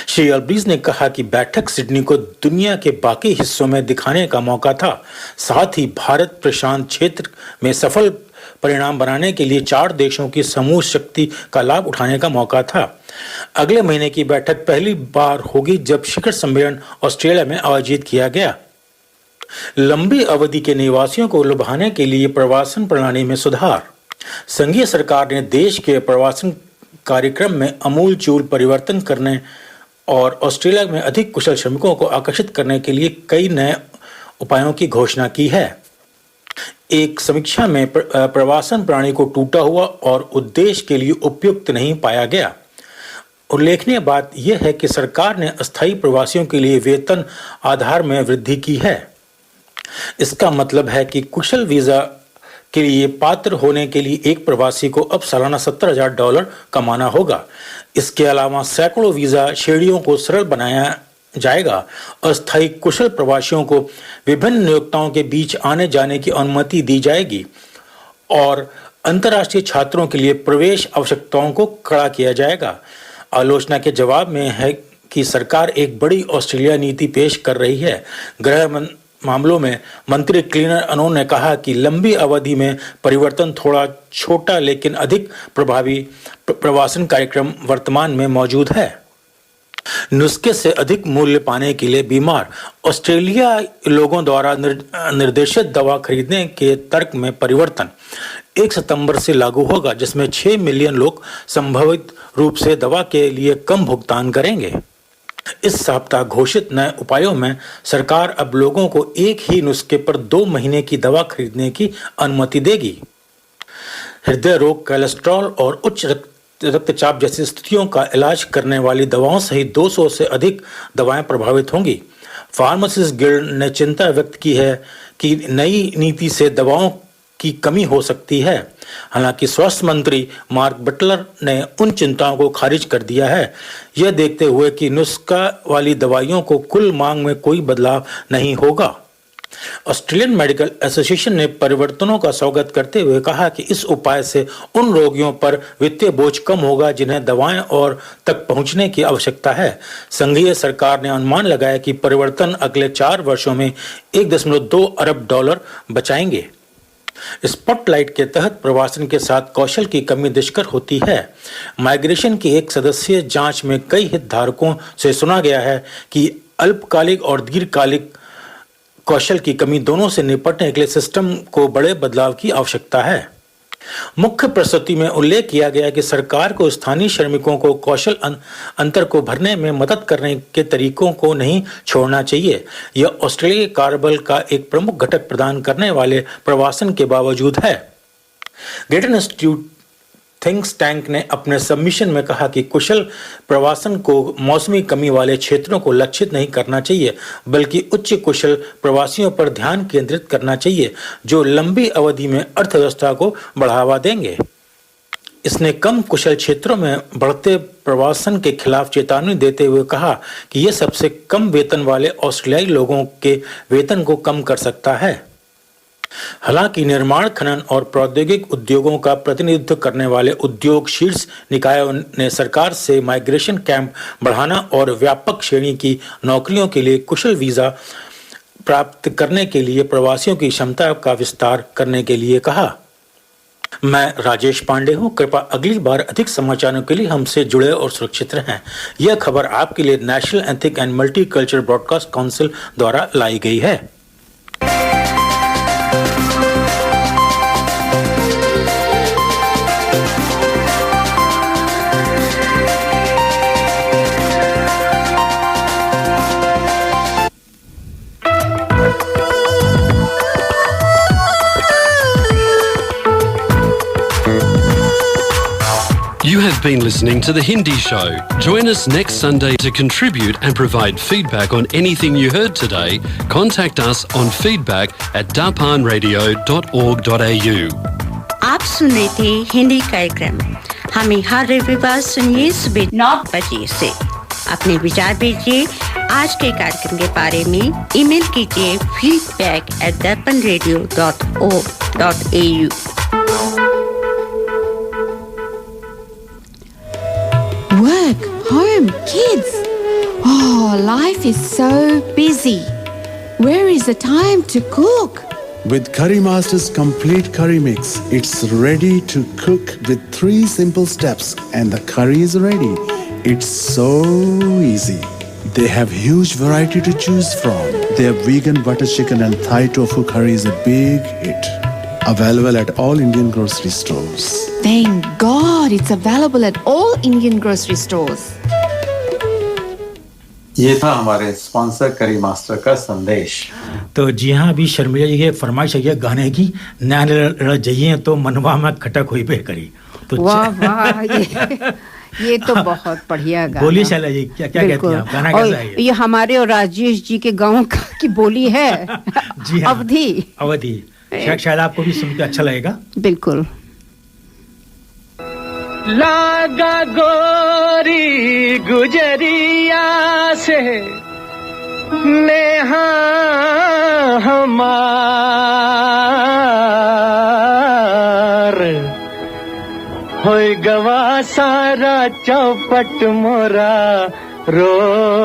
श्री अल्बनीज़ ने कहा कि बैठक सिडनी को दुनिया के बाकी हिस्सों में दिखाने का मौका था, साथ ही भारत प्रशांत क्षेत्र में सफल परिणाम बनाने के लिए 4 देशों की समूह शक्ति का लाभ उठाने का मौका था। अगले महीने की बैठक पहली बार होगी जब शिखर सम्मेलन ऑस्ट्रेलिया में आयोजित किया गया। लंबी अवधि के निवासियों को लुभाने के लिए प्रवासन प्रणाली में सुधार। संघीय सरकार ने देश के प्रवासन कार्यक्रम में आमूलचूल परिवर्तन करने और ऑस्ट्रेलिया में अधिक कुशल श्रमिकों को आकर्षित करने के लिए कई नए उपायों की घोषणा की है। एक समीक्षा में प्रवासन प्रणाली को टूटा हुआ और उद्देश्य के लिए उपयुक्त नहीं पाया गया। उल्लेखनीय बात यह है कि सरकार ने अस्थायी प्रवासियों के लिए वेतन आधार में वृद्धि की है। इसका मतलब है कि कुशल वीजा के लिए पात्र होने के लिए एक प्रवासी को अब सालाना $70,000 कमाना होगा। इसके अलावा सैकड़ों वीजा श्रेणियों को सरल बनाया जाएगा। अस्थायी कुशल प्रवासियों को विभिन्न नियोक्ताओं के बीच आने जाने की अनुमति दी जाएगी और अंतर्राष्ट्रीय छात्रों के लिए प्रवेश आवश्यकताओं को कड़ा किया जाएगा। आलोचना के जवाब में है कि सरकार एक बड़ी ऑस्ट्रेलिया नीति पेश कर रही है। गृह मामलों में मंत्री क्लीनर अनोन ने कहा कि लंबी अवधि में परिवर्तन थोड़ा छोटा लेकिन अधिक प्रभावी प्रवासन कार्यक्रम वर्तमान में मौजूद है। नुस्खे से अधिक मूल्य पाने के लिए बीमार ऑस्ट्रेलिया लोगों द्वारा निर्देशित दवा खरीदने के तर्क में परिवर्तन 1 सितंबर से लागू होगा, जिसमें 6 मिलियन लोग संभावित रूप से दवा के लिए कम भुगतान करेंगे। इस सप्ताह घोषित नए उपायों में सरकार अब लोगों को एक ही नुस्खे पर 2 महीने की दवा खरीदने की अनुमति देगी। हृदय रोग, कोलेस्ट्रॉल और उच्च रक्तचाप जैसी स्थितियों का इलाज करने वाली दवाओं सहित 200 से अधिक दवाएं प्रभावित होंगी। फार्मासिस्ट गिल्ड ने चिंता व्यक्त की है कि नई नीति से दवाओं की कमी हो सकती है। हालांकि स्वास्थ्य मंत्री मार्क बटलर ने उन चिंताओं को खारिज कर दिया है, यह देखते हुए कि नुस्खा वाली दवाइयों को कुल मांग में कोई बदलाव नहीं होगा। ऑस्ट्रेलियन मेडिकल एसोसिएशन ने परिवर्तनों का स्वागत करते हुए कहा कि इस उपाय से उन रोगियों पर वित्तीय बोझ कम होगा जिन्हें दवाएं और तक पहुंचने की आवश्यकता है। संघीय सरकार ने अनुमान लगाया कि परिवर्तन अगले 4 वर्षों में $1.2 अरब बचाएंगे। स्पॉटलाइट के तहत प्रवासन के साथ कौशल की कमी दुष्कर होती है। माइग्रेशन की एक सदस्यीय जांच में कई हितधारकों से सुना गया है कि अल्पकालिक और दीर्घकालिक कौशल की कमी दोनों से निपटने के लिए सिस्टम को बड़े बदलाव की आवश्यकता है। मुख्य प्रस्तुति में उल्लेख किया गया कि सरकार को स्थानीय श्रमिकों को कौशल अंतर को भरने में मदद करने के तरीकों को नहीं छोड़ना चाहिए। यह ऑस्ट्रेलिया के कार्यबल का एक प्रमुख घटक प्रदान करने वाले प्रवासन के बावजूद है। ग्रेटर इंस्टीट्यूट थिंक्स टैंक ने अपने सबमिशन में कहा कि कुशल प्रवासन को मौसमी कमी वाले क्षेत्रों को लक्षित नहीं करना चाहिए, बल्कि उच्च कुशल प्रवासियों पर ध्यान केंद्रित करना चाहिए जो लंबी अवधि में अर्थव्यवस्था को बढ़ावा देंगे। इसने कम कुशल क्षेत्रों में बढ़ते प्रवासन के खिलाफ चेतावनी देते हुए कहा कि यह सबसे कम वेतन वाले ऑस्ट्रेलियाई लोगों के वेतन को कम कर सकता है। हालांकि निर्माण, खनन और प्रौद्योगिक उद्योगों का प्रतिनिधित्व करने वाले उद्योग शीर्ष निकायों ने सरकार से माइग्रेशन कैंप बढ़ाना और व्यापक श्रेणी की नौकरियों के लिए कुशल वीजा प्राप्त करने के लिए प्रवासियों की क्षमता का विस्तार करने के लिए कहा। मैं राजेश पांडे हूं। कृपया अगली बार अधिक समाचारों के लिए हमसे जुड़े और सुरक्षित रहें। यह खबर आपके लिए national ethic and multicultural broadcast council द्वारा लाई गई है। You've been listening to The Hindi Show. Join us next Sunday to contribute and provide feedback on anything you heard today. Contact us on feedback@darpanradio.org.au. आप सुन रहे थे हिंदी कार्यक्रम। हमें हर रविवार सुनिए सुबह 9 बजे से। अपने विचार भेजिए आज के कार्यक्रम के बारे में। ईमेल कीजिए feedback@darpanradio.org.au। Work, home, kids. Oh, life is so busy. Where is the time to cook? With Curry Master's complete curry mix, it's ready to cook with 3 simple steps and the curry is ready. It's so easy. They have huge variety to choose from. Their vegan butter chicken and Thai tofu curry is a big hit. Available at all Indian grocery stores. Thank God it's available at all Indian grocery stores. ये था हमारे स्पॉन्सर करी मास्टर का संदेश। तो जी हाँ, अभी शर्मिला जी के फरमाइश है गाने की, नया लड़ जाइए तो मनवा में खटक हुई पे करी। तो वाह वाह, ये तो बहुत बढ़िया गाना। बोलिए शैला जी, क्या क्या कहती हैं आप? गाना कैसा है ये हमारे और राजेश जी के गांव की बोली है। जी हाँ, अवधि। शायद आपको भी सुनकर अच्छा लगेगा। बिल्कुल। लागा गोरी गुजरिया से नेहा हमार होई गवा सारा चौपट मोरा रोजगार।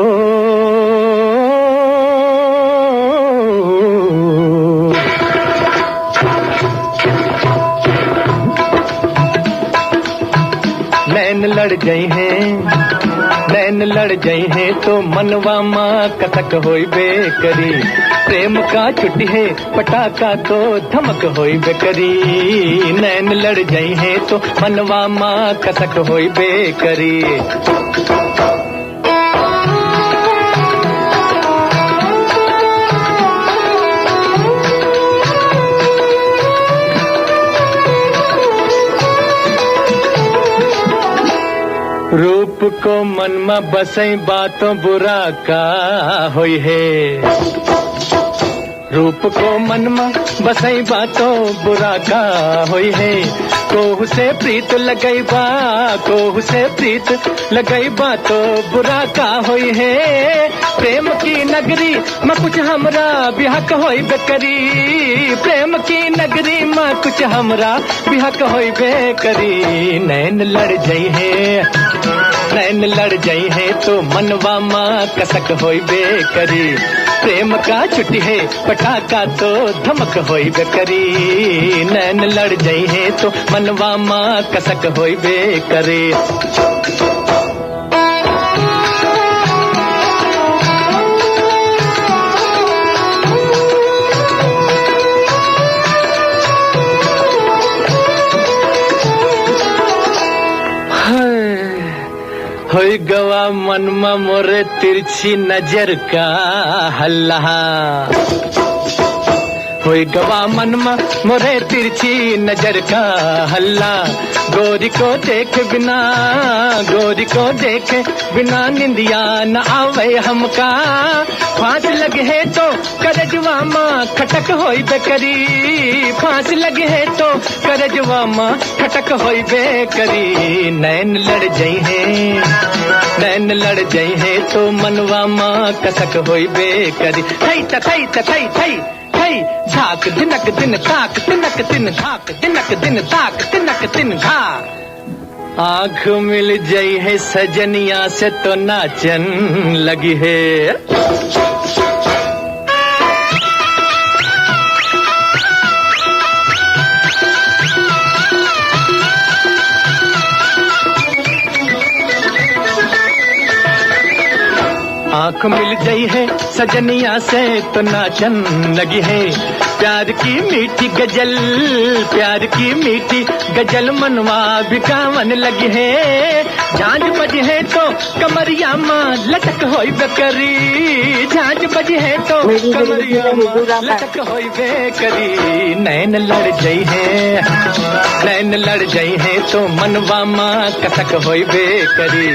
ओ नैन लड़ गई हैं तो मनवा माँ कथक होई बेकरी। प्रेम का छुट्टी है पटाखा तो धमक होई बेकरी। नैन लड़ गई हैं तो मनवा माँ कथक होई बेकरी। रूप को मन में बसई बातों बुरा का होई है। रूप को मन में बसई बातों बुरा का होई है। कोहू से प्रीत लगई बा, कोहू से प्रीत लगई बा तो बुरा का होई है। प्रेम की नगरी में कुछ हमरा बिहक होई बेकरी। प्रेम की नगरी में कुछ हमरा बिहक होई बेकरी। नैन लड़ जाई है, नैन लड़ जाई है तो मनवा माँ कसक होई बेकरी। प्रेम का छुट्टी है पटाखा तो धमक होई बेकरी। नैन लड़ जाई है तो मनवा माँ कसक होई बेकरी। होई गवा मनमा मोरे तिरछी नजर का हल्ला। होई गवा मनमा मोरे तिरछी नजर का हल्ला। गोरी को देख बिना, गोरी को देख बिना निंदिया न आवे हमका। फांस लगे है तो करजवा माँ खटक होई बेकरी। फांस लगे है तो करजवा माँ खटक होई बेकरी। नैन लड़ जाई है, नैन लड़ जाई है तो मनवा माँ कसक होई बेकरी। थई थई थई थई झाक दिनक दिन ताक तिनक दिन झाक दिनक दिन ताक तिनक दिन घा। आँख मिल जाई है सजनिया से तो नाचन लगी है। आँख मिल गई है सजनिया से तो नाचन लगी है। प्यार की मीठी गजल, प्यार की मीठी गजल मनवा भी गावन लगी है। झांझ बजी है तो कमरिया माँ लटक होई बेकरी, झांझ बजी है तो कमरिया माँ लटक होई बेकरी। नैन लड़ जाई है, नैन लड़ जाई है तो मनवा माँ कसक होई बेकरी।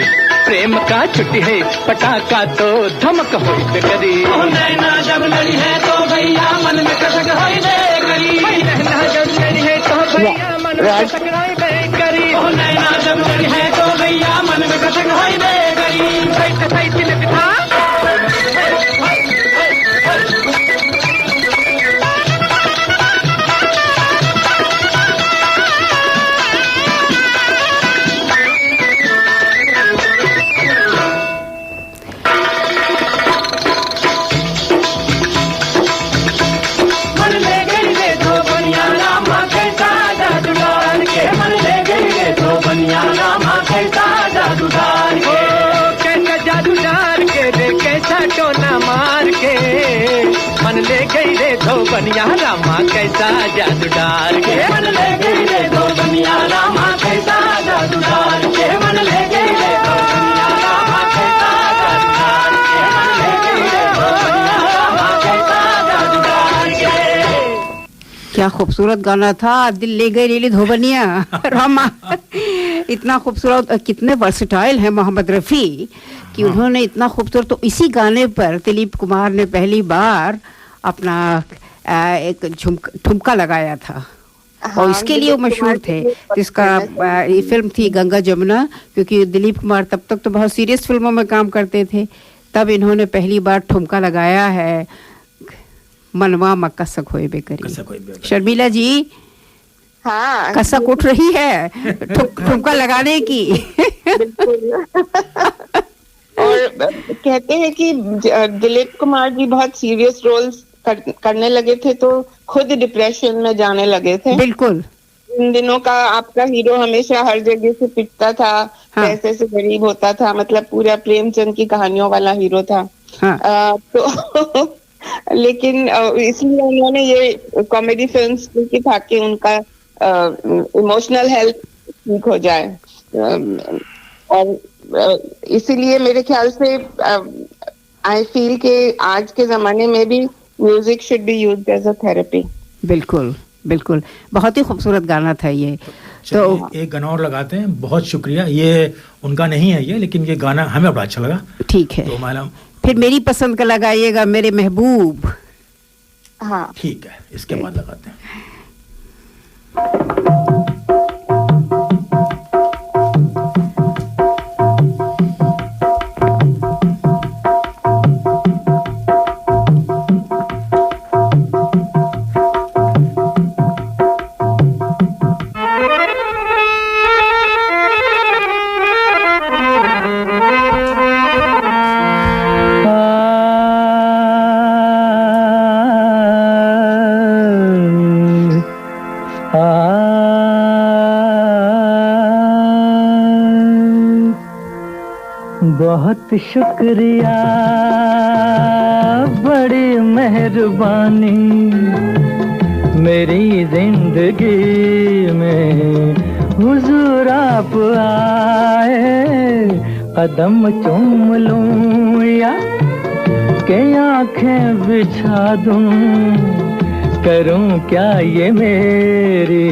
प्रेम का छुट्टी है पटाखा तो धमक होई बेकरी। नैना जब लड़ी है तो भैया मन में कसक होई बेकरी। नैना जब लड़ी है तो भैया मन में कसक होई बेकरी। नैना जब लड़ी है तो भैया मन में कसक होई बेकरी। सही सही तिलक था मन ले गई रे धोबनिया रामा कैसा जादू डाल के। मन ले गई रे धोबनिया रामा कैसा जादू डाल के। मन ले गई रे धोबनिया रामा कैसा जादू डाल के। मन ले गई रे धोबनिया रामा कैसा जादू डाल के। क्या खूबसूरत गाना था, दिल ले गई रे धोबनिया रामा। इतना खूबसूरत, कितने वर्सेटाइल हैं मोहम्मद रफ़ी कि उन्होंने इतना खूबसूरत। तो इसी गाने पर दिलीप कुमार ने पहली बार अपना एक ठुमका लगाया था। और इसके लिए वो मशहूर थे। जिसका ये फिल्म थी गंगा जमुना, क्योंकि दिलीप कुमार तब तक तो बहुत सीरियस फिल्मों में काम करते थे, तब इन्होंने पहली बार ठुमका लगाया है, मनवा मक्का सक होए बेकरी। शर्मिला जी, हाँ, कसक उठ रही है ठुमका लगाने की। और कहते हैं कि दिलीप कुमार जी बहुत सीरियस रोल्स करने लगे थे तो खुद डिप्रेशन में जाने लगे थे। बिल्कुल। इन दिनों का आपका हीरो हमेशा हर जगह से पिटता था, पैसे से गरीब होता था, मतलब पूरा प्रेमचंद की कहानियों वाला हीरो था। तो लेकिन इसलिए उन्होंने ये कॉमेडी फिल्म्स की ताकि उनका इमोशनल हेल्थ ठीक हो जाए। और इसीलिए मेरे ख्याल से आई फील के आज के जमाने में भी music should be used as a therapy. बिल्कुल बिल्कुल, बहुत ही खूबसूरत गाना था ये। तो एक गाना और लगाते हैं। बहुत शुक्रिया, ये उनका नहीं है ये, लेकिन ये गाना हमें बड़ा अच्छा लगा। ठीक है, तो मैडम फिर मेरी पसंद का लगाइएगा, मेरे महबूब। हाँ ठीक है, इसके बाद लगाते हैं। बहुत शुक्रिया, बड़ी मेहरबानी, मेरी जिंदगी में हुजूर आप आए। कदम चूम लूं या के आंखें बिछा दूं, करूं क्या ये मेरी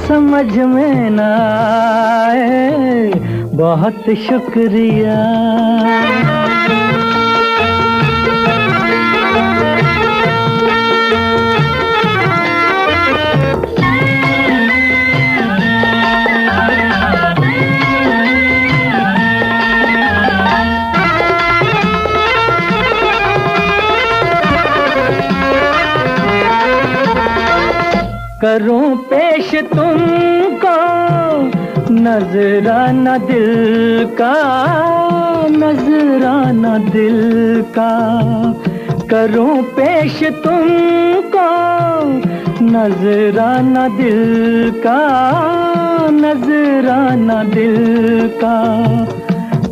समझ में ना आए। बहुत शुक्रिया। करूं पेश तुमको नजराना दिल का, नजराना दिल का। करूं पेश तुमको नजराना दिल का, नजराना दिल का।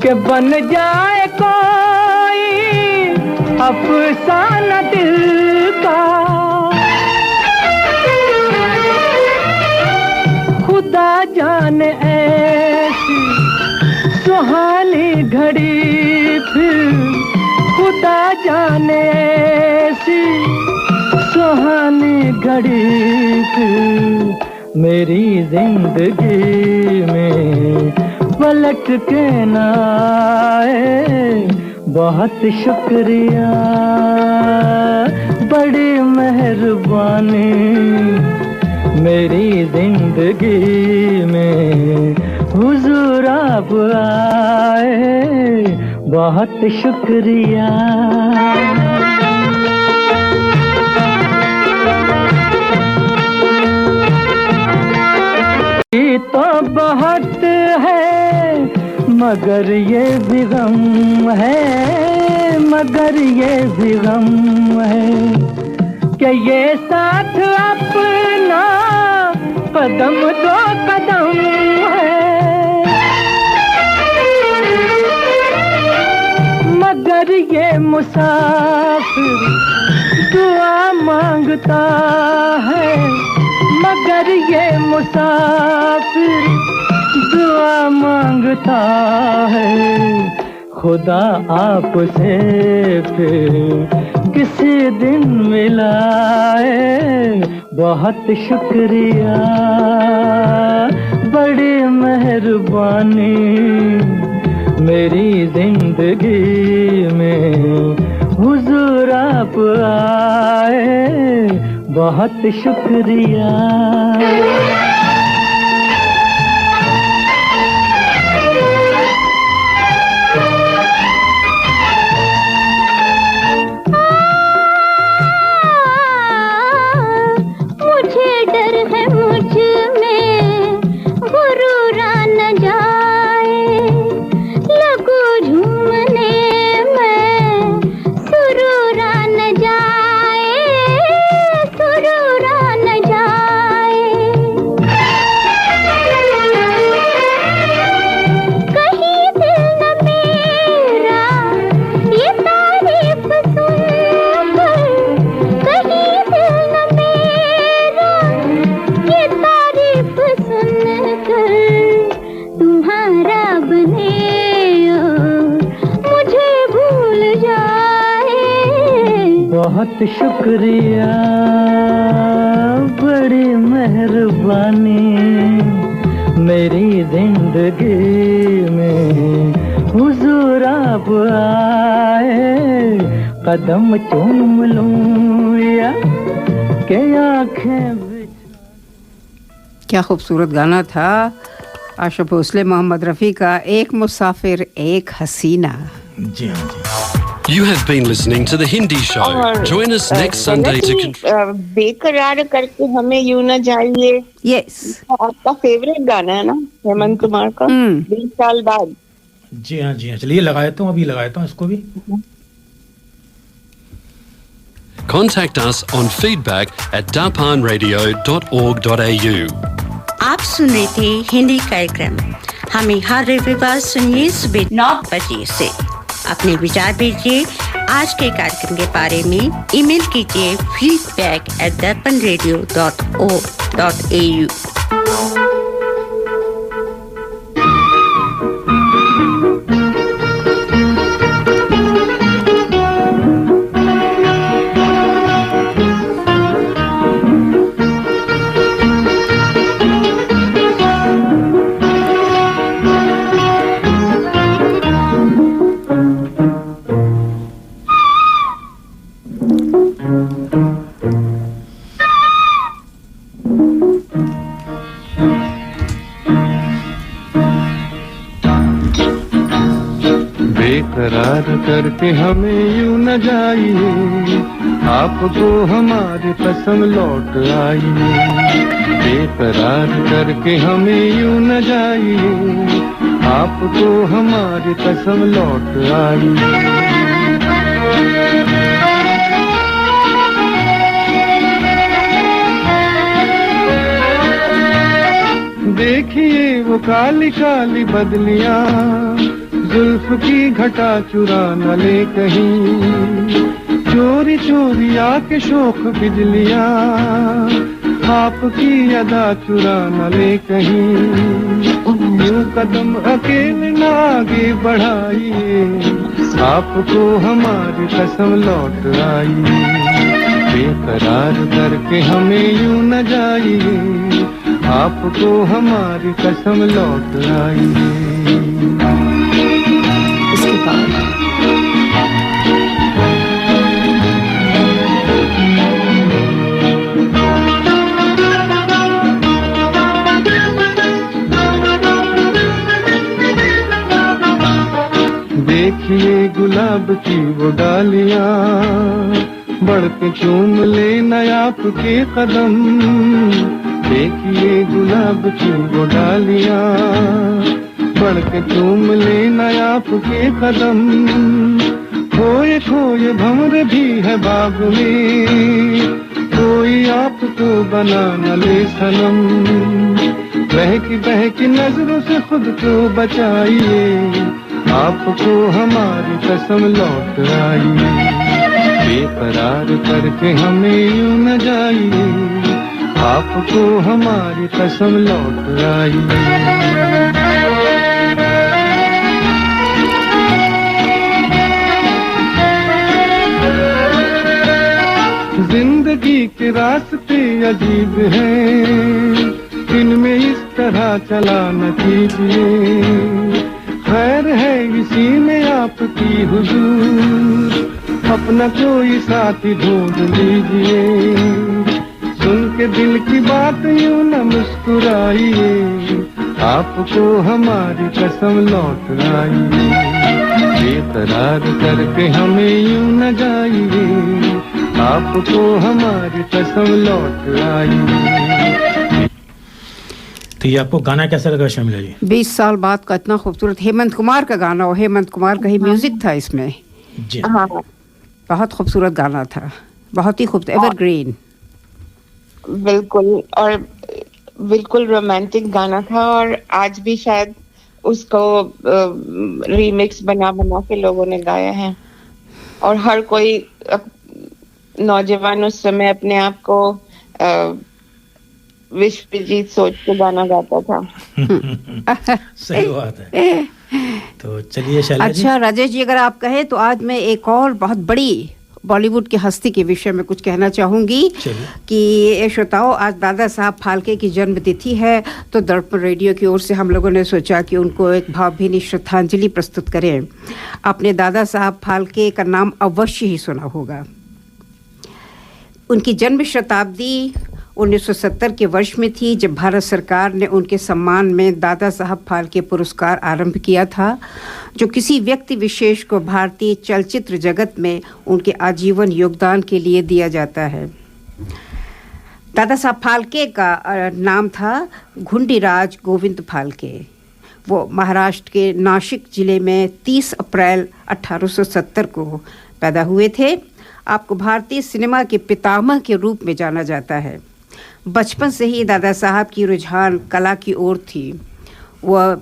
के बन जाए कोई अफसाना दिल का, जाने ऐसी सुहानी घड़ी फिर खुदा जाने ऐसी सुहानी घड़ी फिर मेरी जिंदगी में पलट के न आए बहुत शुक्रिया बड़ी मेहरबानी मेरी जिंदगी में हुजूर आप आए बहुत शुक्रिया ये तो बहुत है मगर ये भी गम है मगर ये भी गम है कि ये साथ अपना कदम दो कदम है मगर ये मुसाफिर दुआ मांगता है मगर ये मुसाफिर दुआ मांगता है खुदा आपसे फिर किसी दिन मिलाए बहुत शुक्रिया बड़ी मेहरबानी मेरी जिंदगी में हुजूर आप आए बहुत शुक्रिया बहुत शुक्रिया बड़ी मेहरबानी मेरी जिंदगी में हुजूर आप आए कदम चूम लूं या के आंखें क्या खूबसूरत गाना था आशा भोसले मोहम्मद रफ़ी का एक मुसाफिर एक हसीना जी हाँ जी You have been listening to the Hindi show. Join us next Sunday to बेकरार करके हमें यूं न जाइए Yes. आपका फेवरेट गाना है ना हेमंत कुमार का 20 साल बाद जी हाँ चलिए लगाता हूँ अभी लगाता हूँ इसको भी contact us on feedback@darpanradio.org.au. आप सुन रहे थे हिंदी कार्यक्रम हमें हर रविवार सुनिए सुबह 9 बजे से अपने विचार भेजिए आज के कार्यक्रम के बारे में ईमेल कीजिए feedback@darpanradio.org.au बेकरार करके हमें यूं न जाइए आपको हमारी कसम लौट आइए बेकरार करके हमें यूं न जाइए आपको हमारी कसम लौट आइए देखिए वो काली काली बदलियां जुल्फ की घटा चुरा न ले कहीं चोरी चोरी आके शोख बिजलियां आपकी अदा चुरा न ले कहीं, यूं कदम अकेले न आगे बढ़ाइए, आपको हमारी कसम लौट आई, बेकरार करके हमें यूं न जाइए, आपको हमारी कसम लौट आई। इसके बाद देखिए गुलाब की वो डालियां, बढ़ के चूम लेना आपके कदम, देखिए गुलाब की वो डालियां, बढ़ के चूम लेना आपके कदम, खोए खोए भंवर भी है बाग में, कोई आपको बना न ले सनम, बहकी नजरों से खुद को बचाइए, आपको हमारी कसम लौट आई, बेकरार करके हमें यूं न जाइए, आपको हमारी कसम लौट आई। जिंदगी के रास्ते अजीब हैं, इनमें इस तरह चला न कीजिए, खैर है इसी में आपकी हुजूर, अपना कोई साथी ढूंढ लीजिए, सुन के दिल की बात यूं न मुस्कुराइए, आपको हमारी कसम लौट आई, बेकरार करके हमें यूं न जाइए, आपको हमारी कसम लौट आई। तो ये आपको गाना कैसा लगा शर्मिला जी? 20 साल बाद का इतना खूबसूरत हेमंत कुमार का गाना, और हेमंत कुमार का ही म्यूजिक था इसमें जी। बहुत खूबसूरत गाना था, बहुत ही खूबसूरत, एवरग्रीन। बिल्कुल, और बिल्कुल रोमांटिक गाना था, और आज भी शायद उसको रीमिक्स बना के लोगों ने गाया है, और हर कोई नौजवान उस समय अपने आप को विश्व जीत सोच के गाना गाता था। सही बात है। तो चलिए शैला जी। अच्छा राजेश जी, अगर आप कहें तो आज मैं एक और बहुत बड़ी बॉलीवुड की हस्ती के विषय में कुछ कहना चाहूंगी कि श्रोताओं, आज दादा साहब फाल्के की जन्मतिथि है, तो दर्पण रेडियो की ओर से हम लोगों ने सोचा कि उनको एक भावभीनी श्रद्धांजलि प्रस्तुत करें। अपने दादा साहब फाल्के का नाम अवश्य ही सुना होगा। उनकी जन्म शताब्दी 1970 के वर्ष में थी, जब भारत सरकार ने उनके सम्मान में दादा साहब फाल्के पुरस्कार आरंभ किया था, जो किसी व्यक्ति विशेष को भारतीय चलचित्र जगत में उनके आजीवन योगदान के लिए दिया जाता है। दादा साहब फाल्के का नाम था घुंडीराज गोविंद फाल्के। वो महाराष्ट्र के नासिक जिले में 30 अप्रैल 1870 को पैदा हुए थे। आपको भारतीय सिनेमा के पितामह के रूप में जाना जाता है। बचपन से ही दादा साहब की रुझान कला की ओर थी। वह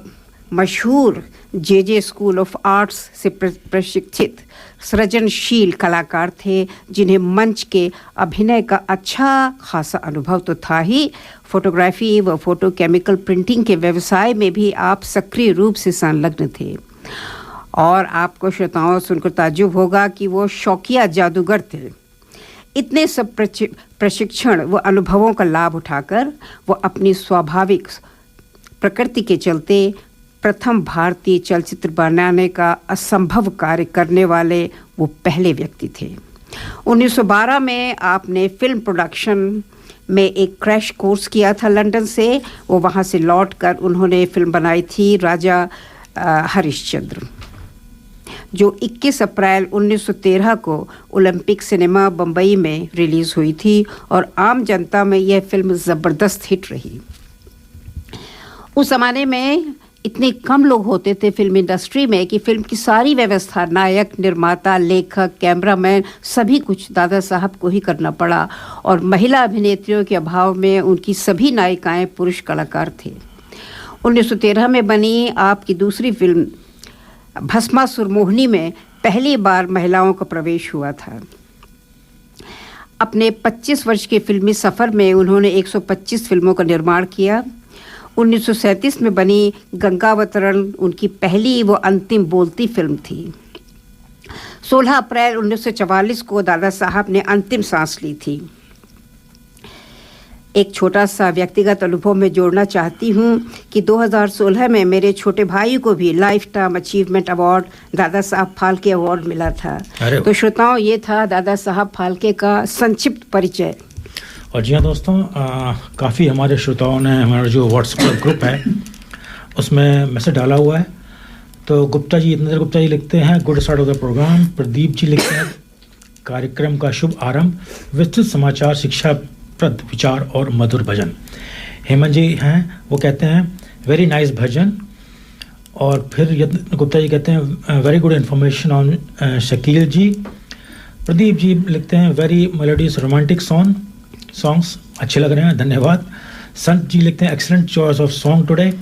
मशहूर जे स्कूल ऑफ आर्ट्स से प्रशिक्षित सृजनशील कलाकार थे, जिन्हें मंच के अभिनय का अच्छा खासा अनुभव तो था ही, फोटोग्राफी व फोटो केमिकल प्रिंटिंग के व्यवसाय में भी आप सक्रिय रूप से संलग्न थे। और आपको श्रोताओं सुनकर ताज्जुब होगा कि वो शौकिया जादूगर थे। इतने सब प्रशिक्षण व अनुभवों का लाभ उठाकर वो अपनी स्वाभाविक प्रकृति के चलते प्रथम भारतीय चलचित्र बनाने का असंभव कार्य करने वाले वो पहले व्यक्ति थे। 1912 में आपने फिल्म प्रोडक्शन में एक क्रैश कोर्स किया था लंदन से। वो वहाँ से लौटकर उन्होंने फिल्म बनाई थी राजा हरिश्चंद्र, जो 21 अप्रैल 1913 को ओलंपिक सिनेमा बम्बई में रिलीज़ हुई थी और आम जनता में यह फिल्म ज़बरदस्त हिट रही। उस ज़माने में इतने कम लोग होते थे फिल्म इंडस्ट्री में कि फिल्म की सारी व्यवस्था, नायक, निर्माता, लेखक, कैमरामैन, सभी कुछ दादा साहब को ही करना पड़ा। और महिला अभिनेत्रियों के अभाव में उनकी सभी नायिकाएं पुरुष कलाकार थे। 1913 में बनी आपकी दूसरी फिल्म भस्मासुर मोहिनी में पहली बार महिलाओं का प्रवेश हुआ था। अपने 25 वर्ष के फिल्मी सफ़र में उन्होंने 125 फिल्मों का निर्माण किया। 1937 में बनी गंगावतरण उनकी पहली व अंतिम बोलती फिल्म थी। 16 अप्रैल 1944 को दादा साहब ने अंतिम सांस ली थी। एक छोटा सा व्यक्तिगत अनुभव में जोड़ना चाहती हूँ कि 2016 में मेरे छोटे भाई को भी life time achievement award Dada Saheb Phalke award मिला था। तो श्रोताओं, ये था दादा साहब फाल्के का संक्षिप्त परिचय। और जी हाँ दोस्तों, काफ़ी हमारे श्रोताओं ने हमारा जो व्हाट्सएप ग्रुप है उसमें मैसेज डाला हुआ है। तो गुप्ता जी, इतने गुप्ता जी लिखते हैं good start of the program. Pradeep ji लिखते हैं कार्यक्रम का शुभ आरंभ, विस्तृत समाचार, शिक्षाप्रद विचार और मधुर भजन। हेमंत जी हैं, वो कहते हैं वेरी नाइस भजन। और फिर गुप्ता जी कहते हैं very good information on Shakeel ji. Pradeep ji लिखते हैं वेरी मेलोडियस रोमांटिक सॉन्ग्स अच्छे लग रहे हैं, धन्यवाद। संत जी लिखते हैं excellent choice of song today.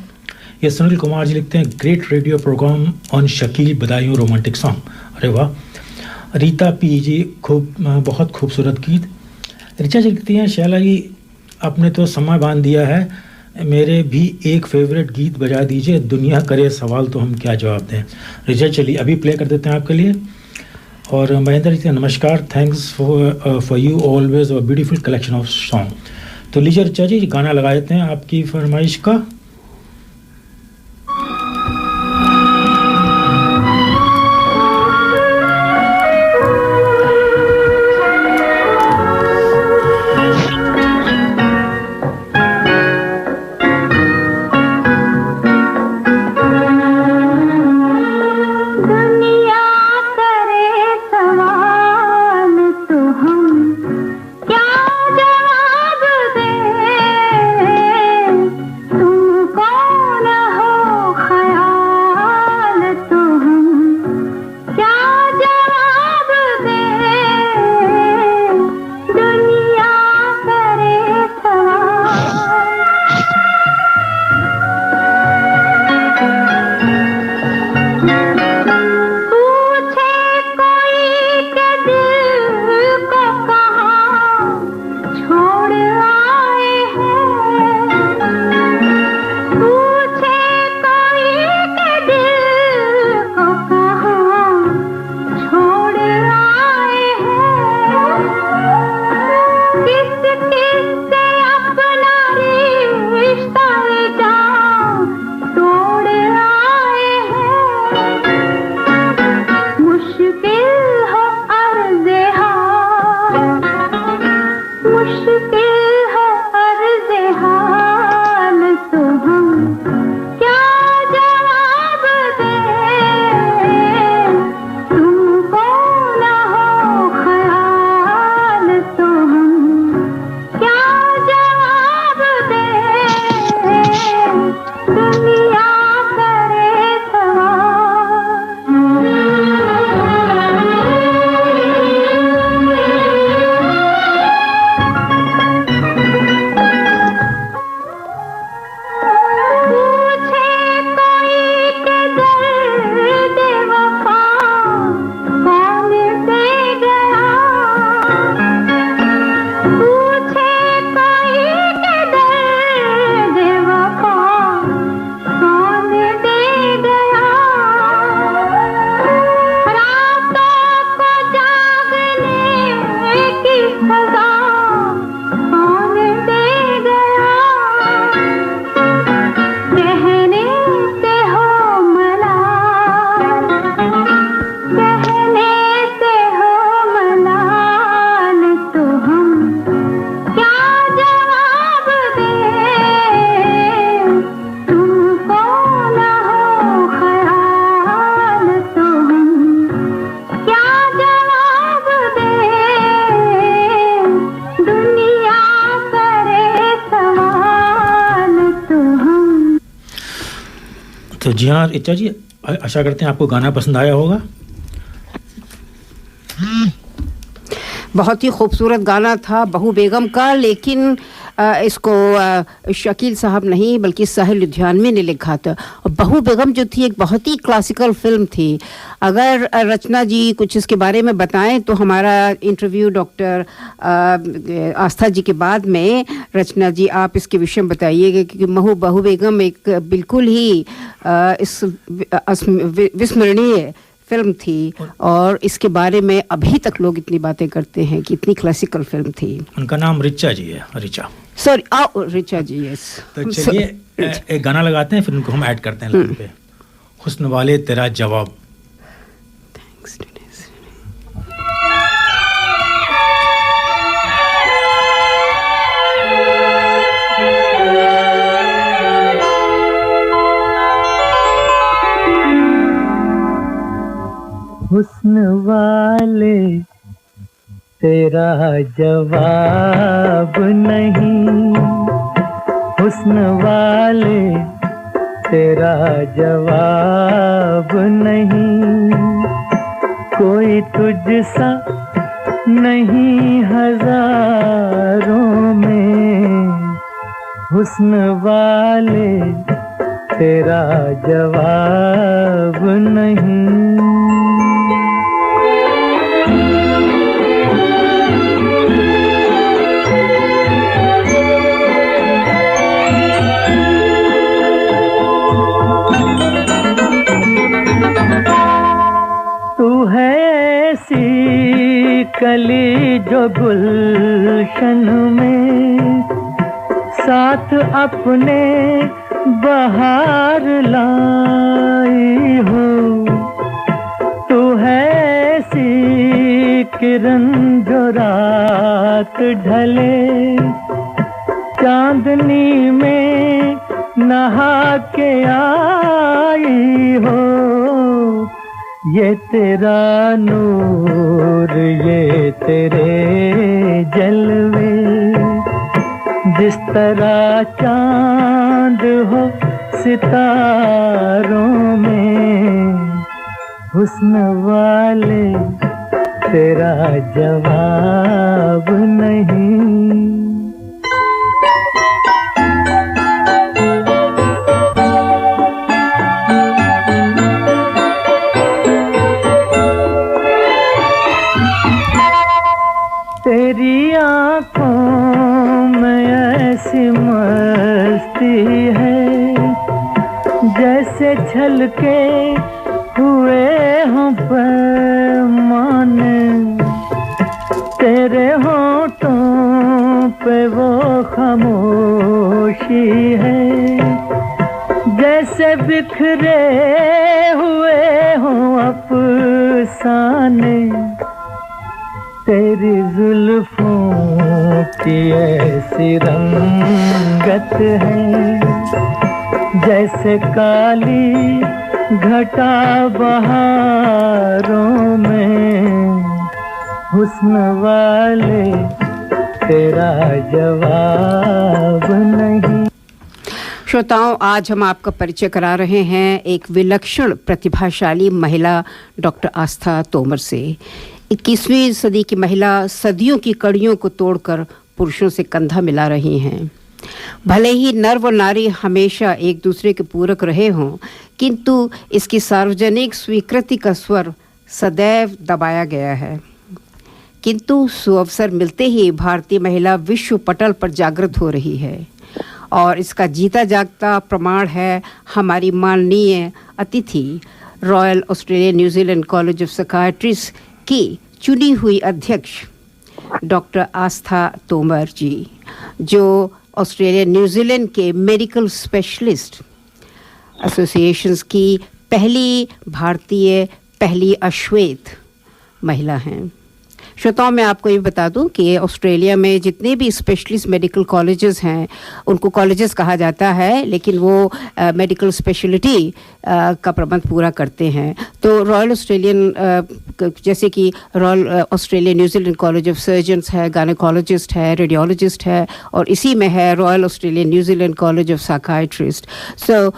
ये सुनील कुमार जी लिखते हैं great radio program on Shakeel, बधाइयों रोमांटिक सॉन्ग। अरे वाह। रीता पी जी बहुत खूबसूरत गीत। ऋचा जी लिखती हैं शैला जी आपने तो समय बांध दिया है, मेरे भी एक फेवरेट गीत बजा दीजिए, दुनिया करे सवाल तो हम क्या जवाब दें। ऋचा चलिए अभी प्ले कर देते हैं आपके लिए। और महेंद्र जी नमस्कार, thanks for you always a beautiful collection of song. तो लीजिए ऋचा जी गाना लगा देते हैं आपकी फरमाइश का। तो जी हाँ ऋचा जी, आशा करते हैं आपको गाना पसंद आया होगा। बहुत ही खूबसूरत गाना था बहू बेगम का, लेकिन इसको शकील साहब नहीं बल्कि साहिल लुधियानवी ने लिखा था। और बहू बेगम जो थी एक बहुत ही क्लासिकल फिल्म थी। अगर रचना जी कुछ इसके बारे में बताएं तो हमारा इंटरव्यू डॉक्टर आस्था जी के बाद में, रचना जी आप इसके विषय में बताइएगा क्योंकि बहू बेगम एक बिल्कुल ही इस विस्मरणीय फिल्म थी और इसके बारे में अभी तक लोग इतनी बातें करते हैं कि इतनी क्लासिकल फिल्म थी। उनका नाम रिचा जी है, रिचा। सॉरी रिचा जी, यस। तो चलिए एक गाना लगाते हैं फिर उनको हम ऐड करते हैं लाइन पे। हुस्न वाले तेरा जवाब। हुस्न वाले तेरा जवाब नहीं, हुस्न वाले तेरा जवाब नहीं, कोई तुझसा नहीं हजारों में, हुस्न वाले तेरा जवाब नहीं। कली जो गुलशन में साथ अपने बहार लाई हो, तू है ऐसी किरण जो रात ढले चांदनी में नहा के आई हो, ये तेरा नूर ये तेरे जलवे, जिस तरह चांद हो सितारों में, हुस्न वाले तेरा जवाब नहीं। तेरी आँखों में ऐसी मस्ती है जैसे छलके हुए हों पैमाने, तेरे होठों पे वो खामोशी है जैसे बिखरे हुए हों अफसाने, तेरी जुल्फों की ऐसी रंगत है जैसे काली घटा बहारों में, हुस्न वाले तेरा जवाब नहीं। श्रोताओं, आज हम आपका परिचय करा रहे हैं एक विलक्षण प्रतिभाशाली महिला डॉक्टर आस्था तोमर से। 21वीं सदी की महिला सदियों की कड़ियों को तोड़कर पुरुषों से कंधा मिला रही हैं। भले ही नर व नारी हमेशा एक दूसरे के पूरक रहे हों, किंतु इसकी सार्वजनिक स्वीकृति का स्वर सदैव दबाया गया है। किंतु सुअवसर मिलते ही भारतीय महिला विश्व पटल पर जागृत हो रही है और इसका जीता जागता प्रमाण है हमारी माननीय अतिथि royal Australian New Zealand College of psychiatrist की चुनी हुई अध्यक्ष डॉक्टर आस्था तोमर जी, जो ऑस्ट्रेलिया न्यूजीलैंड के मेडिकल स्पेशलिस्ट एसोसिएशंस की पहली भारतीय, पहली अश्वेत महिला हैं। श्रोताओं, मैं आपको ये बता दूं कि ऑस्ट्रेलिया में जितने भी स्पेशलिस्ट मेडिकल कॉलेजेस हैं उनको कॉलेजेस कहा जाता है, लेकिन वो मेडिकल स्पेशलिटी का प्रबंध पूरा करते हैं। तो रॉयल ऑस्ट्रेलियन जैसे कि Royal Australian New Zealand College of Surgeons है, गायनेकोलॉजिस्ट है, रेडियोलॉजिस्ट है, और इसी में है Royal Australian New Zealand College of Psychiatrist. So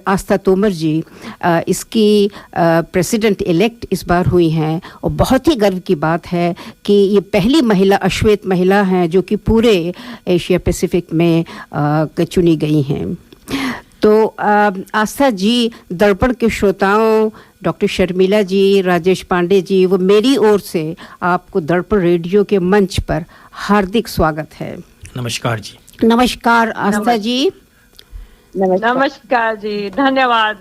Astha Tomar ji इसकी प्रेसिडेंट इलेक्ट इस बार हुई हैं और बहुत बहुत ही गर्व की बात है कि ये पहली महिला अश्वेत महिला हैं जो कि पूरे एशिया पैसिफिक में चुनी गई हैं। तो आस्था जी, दर्पण के श्रोताओं, डॉक्टर शर्मिला जी, राजेश पांडे जी, वो मेरी ओर से आपको दर्पण रेडियो के मंच पर हार्दिक स्वागत है। नमस्कार जी। नमस्कार आस्था जी। नमस्कार जी, धन्यवाद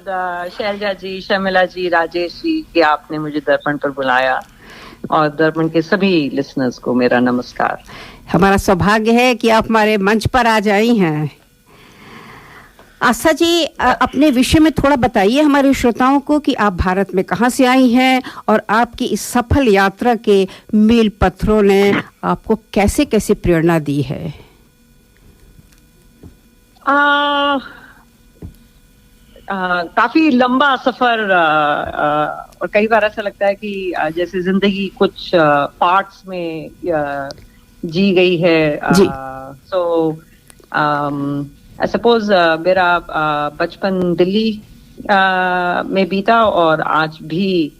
शैलजा जी, शर्मिला जी, राजेश जी कि आपने मुझे दर्पण पर बुलाया, और दर्पण के सभी लिसनर्स को मेरा नमस्कार। हमारा सौभाग्य है कि आप हमारे मंच पर आ जाई हैं। आस्था जी, अपने विषय में थोड़ा बताइए हमारे श्रोताओं को कि आप भारत में कहाँ से आई हैं और आपकी इस सफल यात्रा के मील पत्थरों ने आपको कैसे कैसे प्रेरणा दी है। काफी लंबा सफर, और कई बार ऐसा लगता है कि जैसे जिंदगी कुछ पार्ट्स में जी गई है। सो आई सपोज मेरा बचपन दिल्ली में बीता, और आज भी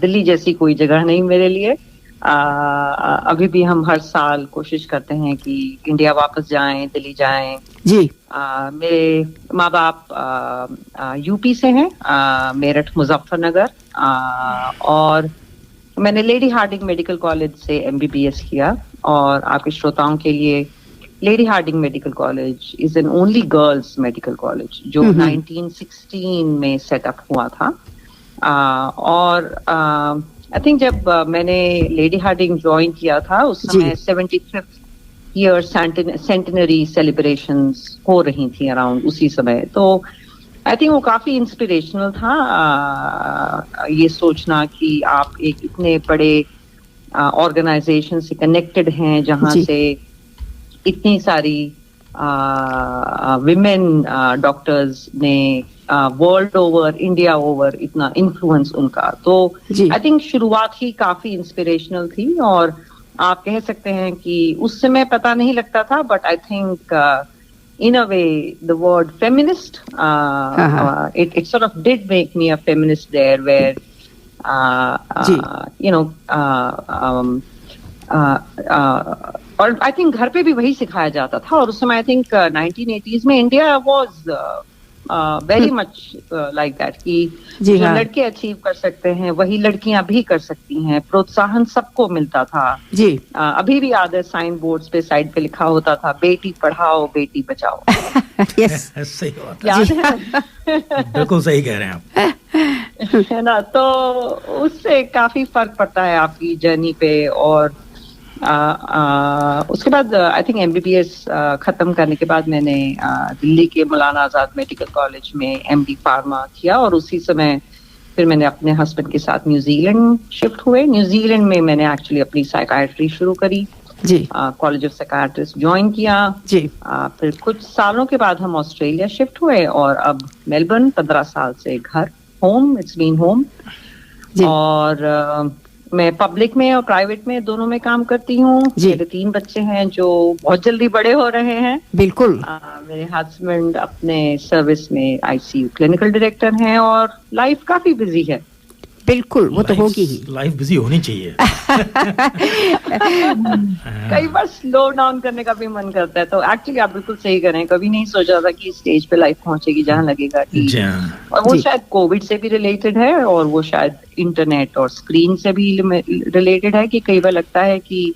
दिल्ली जैसी कोई जगह नहीं मेरे लिए। अभी भी हम हर साल कोशिश करते हैं कि इंडिया वापस जाएं, दिल्ली जाएं जी। मेरे माँ बाप यूपी से हैं, मेरठ मुजफ्फरनगर, और मैंने लेडी हार्डिंग मेडिकल कॉलेज से MBBS किया। और आपके श्रोताओं के लिए, lady Hardinge medical college is an only girls medical college जो 1916 में सेटअप हुआ था। और आई थिंक जब मैंने लेडी हार्डिंग ज्वाइन किया था उस समय 75th ईयर सेंटिनरी सेलिब्रेशंस हो रही थी अराउंड उसी समय। तो आई थिंक वो काफी इंस्पिरेशनल था, ये सोचना कि आप एक इतने बड़े ऑर्गेनाइजेशन से कनेक्टेड हैं जहां से इतनी सारी विमेन डॉक्टर्स ने वर्ल्ड ओवर, इंडिया ओवर इतना इन्फ्लुएंस उनका। तो आई थिंक शुरुआत ही काफी इंस्पिरेशनल थी, और आप कह सकते हैं कि उस समय पता नहीं लगता था, but I think in a way the word feminist it sort of did make me a feminist there, where you know और आई थिंक घर पे भी वही सिखाया जाता था। और उस समय आई थिंक 1980s में India was very much like that कि जो लड़के अचीव कर सकते हैं वही लड़कियां भी कर सकती हैं, प्रोत्साहन सबको मिलता था जी। अभी भी याद है साइन बोर्ड्स पे साइड पे लिखा होता था बेटी पढ़ाओ बेटी बचाओ। यस सही बात है, बिल्कुल सही कह रहे हैं आप, है ना। तो उससे काफी फर्क पड़ता है आपकी जर्नी पे। और उसके बाद आई थिंक MBBS खत्म करने के बाद मैंने दिल्ली के मौलाना आजाद मेडिकल कॉलेज में MD फार्मा किया, और उसी समय फिर मैंने अपने हस्बैंड के साथ न्यूजीलैंड शिफ्ट हुए। न्यूजीलैंड में मैंने एक्चुअली अपनी साइकाइट्री शुरू करी जी, कॉलेज ऑफ साइकाइट्रिस्ट ज्वाइन किया जी। फिर कुछ सालों के बाद हम ऑस्ट्रेलिया शिफ्ट हुए, और अब मेलबर्न 15 साल से घर, होम, इट्स बीन होम। और मैं पब्लिक में और प्राइवेट में दोनों में काम करती हूँ। मेरे 3 बच्चे हैं जो बहुत जल्दी बड़े हो रहे हैं। बिल्कुल। मेरे हस्बैंड अपने सर्विस में ICU क्लिनिकल डायरेक्टर हैं, और लाइफ काफी बिजी है। बिल्कुल, वो तो होगी ही, लाइफ बिजी होनी चाहिए। कई बार स्लो डाउन करने का भी मन करता है। तो एक्चुअली आप बिल्कुल सही करें, कभी नहीं सोचा था कि स्टेज पे लाइफ पहुंचेगी जहां लगेगा कि, और वो शायद कोविड से भी रिलेटेड है, और वो शायद इंटरनेट और स्क्रीन से भी रिलेटेड है कि कई बार लगता है कि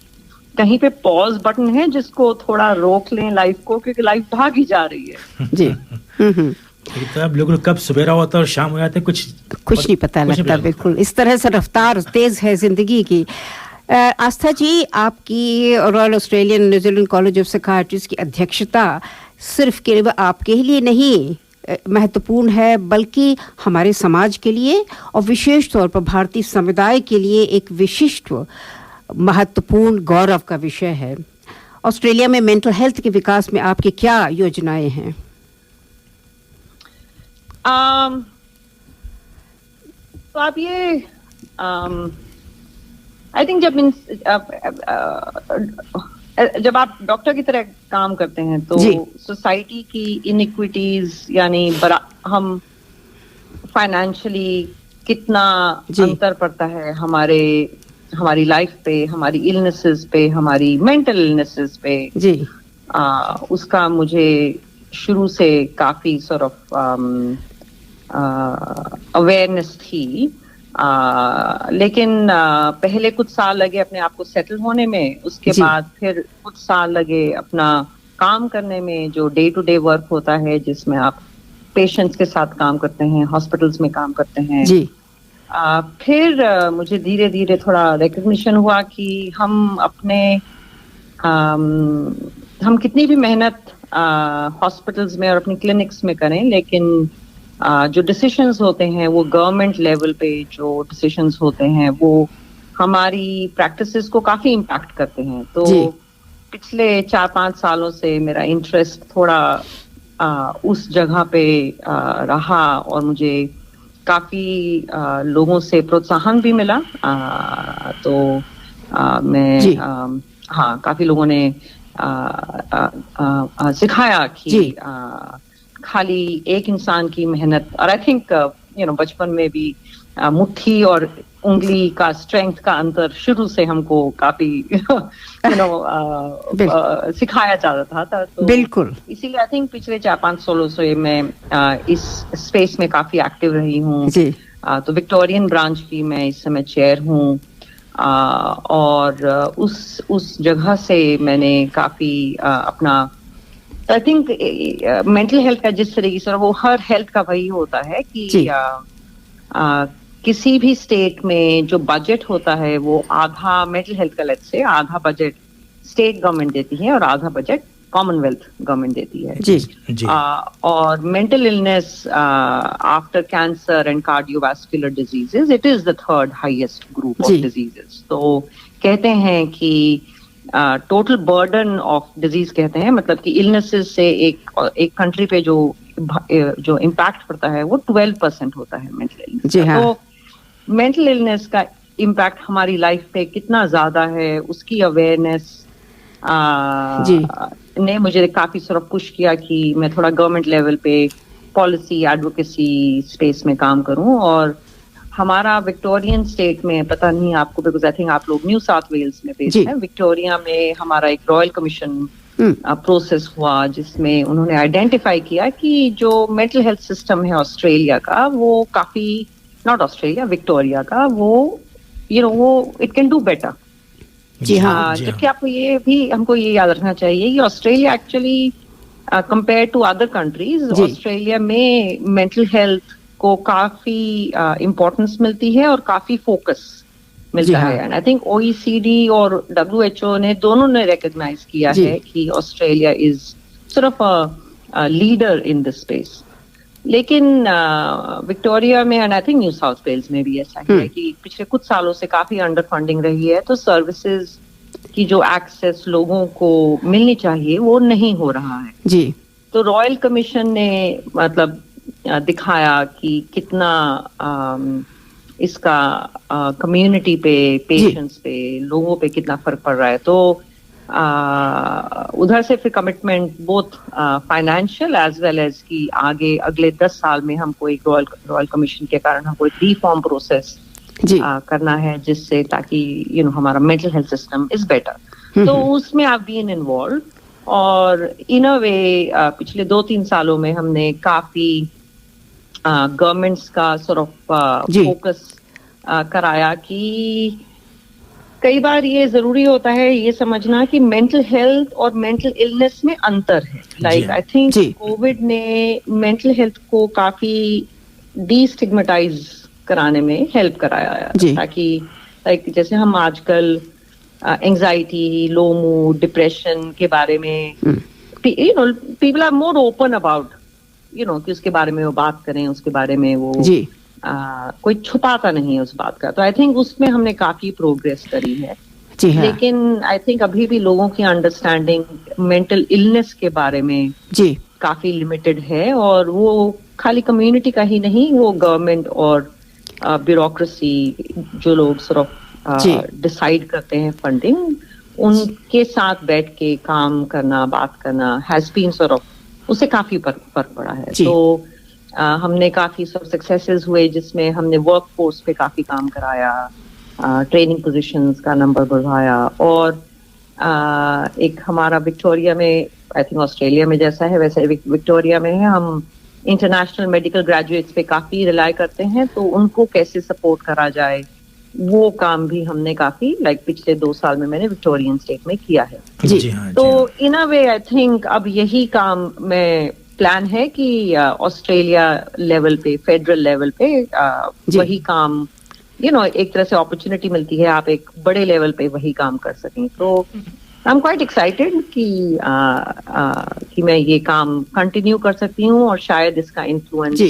कहीं पे पॉज बटन है जिसको थोड़ा रोक लें लाइफ को, क्योंकि लाइफ भागी जा रही है जी। तो अब लोगों कब सवेरा होता है और शाम हो जाता है, कुछ नहीं पता लगता। बिल्कुल इस तरह से रफ्तार तेज है जिंदगी की। आस्था जी, आपकी royal Australian New Zealand College of psychiatrist की अध्यक्षता सिर्फ केवल आपके लिए नहीं महत्वपूर्ण है, बल्कि हमारे समाज के लिए और विशेष तौर पर भारतीय समुदाय के लिए एक विशिष्ट महत्वपूर्ण गौरव का विषय है। ऑस्ट्रेलिया में मेंटल हेल्थ के विकास में आपकी क्या योजनाएं हैं? तो आप ये आई थिंक जब आप डॉक्टर की तरह काम करते हैं तो सोसाइटी की इनइक्विटीज, यानी हम फाइनेंशियली कितना अंतर पड़ता है हमारे हमारी लाइफ पे, हमारी इलनेसेस पे, हमारी मेंटल इलनेसेस पे जी उसका मुझे शुरू से काफी सॉर्ट ऑफ अवेयरनेस थी। लेकिन पहले कुछ साल लगे अपने आप को सेटल होने में, उसके बाद फिर कुछ साल लगे अपना काम करने में, जो डे टू डे वर्क होता है जिसमें आप पेशेंट्स के साथ काम करते हैं, हॉस्पिटल्स में काम करते हैं। जी फिर मुझे धीरे धीरे थोड़ा रिकग्निशन हुआ कि हम अपने हम कितनी भी मेहनत हॉस्पिटल्स में और अपनी क्लिनिक्स में करें, लेकिन जो डिसीशंस होते हैं वो गवर्नमेंट लेवल पे जो डिसीशंस होते हैं वो हमारी प्रैक्टिसेस को काफी इम्पैक्ट करते हैं। तो पिछले 4-5 सालों से मेरा इंटरेस्ट थोड़ा उस जगह पे रहा और मुझे काफी लोगों से प्रोत्साहन भी मिला। तो मैं हाँ, काफी लोगों ने सिखाया कि खाली एक इंसान की मेहनत, और आई थिंक बचपन में भी मुट्ठी और उंगली का स्ट्रेंथ का अंतर शुरू से हमको काफी सिखाया जाता था। तो बिल्कुल इसीलिए आई थिंक पिछले 4-5 सालों से मैं इस स्पेस में काफी एक्टिव रही हूँ। तो विक्टोरियन ब्रांच की मैं इस समय चेयर हूँ, और उस जगह से मैंने काफी अपना आई थिंक मेंटल हेल्थ का जिस तरीके से वो हर हेल्थ का वही होता है कि किसी भी स्टेट में जो बजट होता है वो आधा मेंटल हेल्थ का लेट्स से आधा बजट स्टेट गवर्नमेंट देती है और आधा बजट कॉमनवेल्थ गवर्नमेंट देती है। जी और mental illness after cancer and cardiovascular diseases it is the third highest group of diseases. तो कहते हैं कि टोटल बर्डन ऑफ डिजीज कहते हैं, मतलब कि इलनेसेस से एक कंट्री पे जो इम्पैक्ट पड़ता है वो 12% होता है मेंटल इलनेस का। तो मेंटल इलनेस का इम्पैक्ट हमारी लाइफ पे कितना ज्यादा है, उसकी अवेयरनेस ने मुझे काफी सॉर्ट ऑफ पुश किया कि मैं थोड़ा गवर्नमेंट लेवल पे पॉलिसी एडवोकेसी स्पेस में काम करूं। और हमारा विक्टोरियन स्टेट में, पता नहीं आपको, बिकॉज आई थिंक आप लोग न्यू साउथ वेल्स में बेस्ड हैं, विक्टोरिया में हमारा एक रॉयल कमीशन प्रोसेस हुआ जिसमें उन्होंने आइडेंटिफाई किया कि जो मेंटल हेल्थ सिस्टम है ऑस्ट्रेलिया का वो काफी, नॉट ऑस्ट्रेलिया, विक्टोरिया का, वो वो इट कैन डू बेटर। जी हाँ, जबकि आपको हमको ये याद रखना चाहिए कि Australia actually compare to other countries, Australia में मेंटल हेल्थ को काफी इम्पोर्टेंस मिलती है और काफी फोकस मिलता है। एंड आई थिंक OECD और WHO ने दोनों ने रिकॉग्नाइज किया है कि Australia is sort of a leader in this space. लेकिन विक्टोरिया में and I think New South Wales में भी ऐसा है कि पिछले कुछ सालों से काफी अंडर फंडिंग रही है, तो सर्विसेज की जो एक्सेस लोगों को मिलनी चाहिए वो नहीं हो रहा है। जी तो रॉयल कमीशन ने मतलब दिखाया कि कितना इसका कम्युनिटी पे, पेशेंट्स पे, लोगों पे कितना फर्क पड़ रहा है। तो उधर से फिर commitment both financial as well as कि आगे अगले 10 साल में हमको एक रॉयल कमीशन के कारण हमको एक रिफॉर्म प्रोसेस करना है, जिससे ताकि हमारा mental health system is better. तो उसमें आप बीन इन्वॉल्व, और इन अ वे पिछले 2-3 सालों में हमने काफी गवर्नमेंट्स का सॉर्ट ऑफ फोकस कराया कि कई बार ये जरूरी होता है ये समझना कि मेंटल हेल्थ और मेंटल इलनेस में अंतर है। लाइक आई थिंक कोविड ने मेंटल हेल्थ को काफी डीस्टिग्मेटाइज कराने में हेल्प कराया है, ताकि लाइक जैसे हम आजकल एंजाइटी, लो मूड, डिप्रेशन के बारे में people are more open about कि उसके बारे में वो बात करें, उसके बारे में वो कोई छुपाता नहीं है उस बात का। तो आई थिंक उसमें हमने काफी प्रोग्रेस करी है। लेकिन आई थिंक अभी भी लोगों की अंडरस्टैंडिंग मेंटल इलनेस के बारे में काफी लिमिटेड है, और वो खाली कम्युनिटी का ही नहीं, वो गवर्नमेंट और ब्यूरोक्रेसी जो लोग सॉर्ट ऑफ डिसाइड करते हैं फंडिंग, उनके साथ बैठ के काम करना, बात करना हैज बीन सॉर्ट ऑफ, उससे काफी फर्क पड़ा है। तो हमने काफी सब सक्सेसेस हुए जिसमें हमने वर्क फोर्स पे काफी काम कराया, ट्रेनिंग पोजीशंस का नंबर बढ़ाया, और एक हमारा विक्टोरिया में, आई थिंक ऑस्ट्रेलिया में जैसा है वैसे विक्टोरिया में है, हम इंटरनेशनल मेडिकल ग्रेजुएट्स पे काफी रिलाई करते हैं, तो उनको कैसे सपोर्ट करा जाए वो काम भी हमने काफी पिछले 2 साल में मैंने विक्टोरियन स्टेट में किया है। जी हाँ, तो इन अ वे आई थिंक अब यही काम में प्लान है कि ऑस्ट्रेलिया लेवल पे, फेडरल लेवल पे वही काम एक तरह से अपॉर्चुनिटी मिलती है, आप एक बड़े लेवल पे वही काम कर सकें। तो आई एम क्वाइट एक्साइटेड कि मैं ये काम कंटिन्यू कर सकती हूँ, और शायद इसका इन्फ्लुएंस,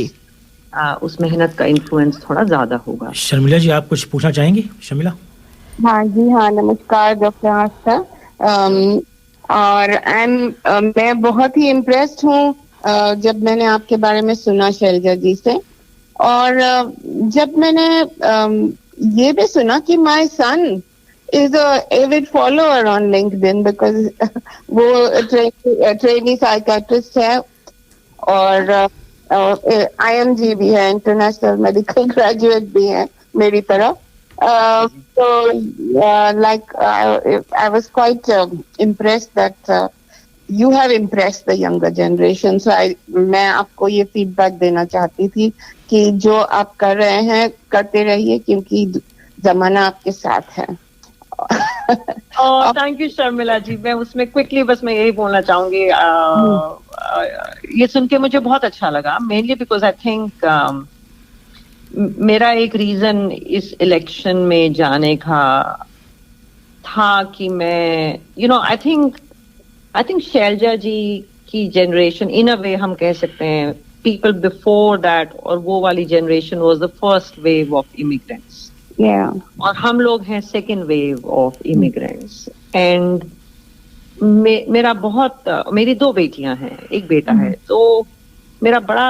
उस मेहनत का इन्फ्लुएंस थोड़ा ज्यादा होगा। शर्मिला जी, आप कुछ पूछना चाहेंगी? शर्मिला। हाँ जी, हाँ, नमस्कार डॉक्टर आस्था। और मैं बहुत ही इम्प्रेस्ड हूँ जब मैंने आपके बारे में सुना शैलजा जी से, और जब मैंने ये भी सुना कि my son is a Avid follower on LinkedIn, because वो ट्रेनी साइकियाट्रिस्ट है और IMG भी है, इंटरनेशनल मेडिकल ग्रेजुएट भी है मेरी तरह। So I was quite impressed that you have impressed the younger generation. So मैं आपको ये फीडबैक देना चाहती थी कि जो आप कर रहे हैं करते रहिए, क्योंकि जमाना आपके साथ है। थैंक यू शर्मिला जी। मैं उसमें क्विकली बस मैं यही बोलना चाहूंगी, ये सुन के मुझे बहुत अच्छा लगा, मेनली बिकॉज आई थिंक मेरा एक रीजन इस इलेक्शन में जाने का था कि मैं आई थिंक शैलजा जी की जनरेशन, इन अ वे हम कह सकते हैं, पीपल बिफोर दैट और वो वाली generation was the first wave of immigrants, और हम लोग हैं second wave of immigrants. And मेरी 2 बेटियां हैं, एक बेटा है, तो मेरा बड़ा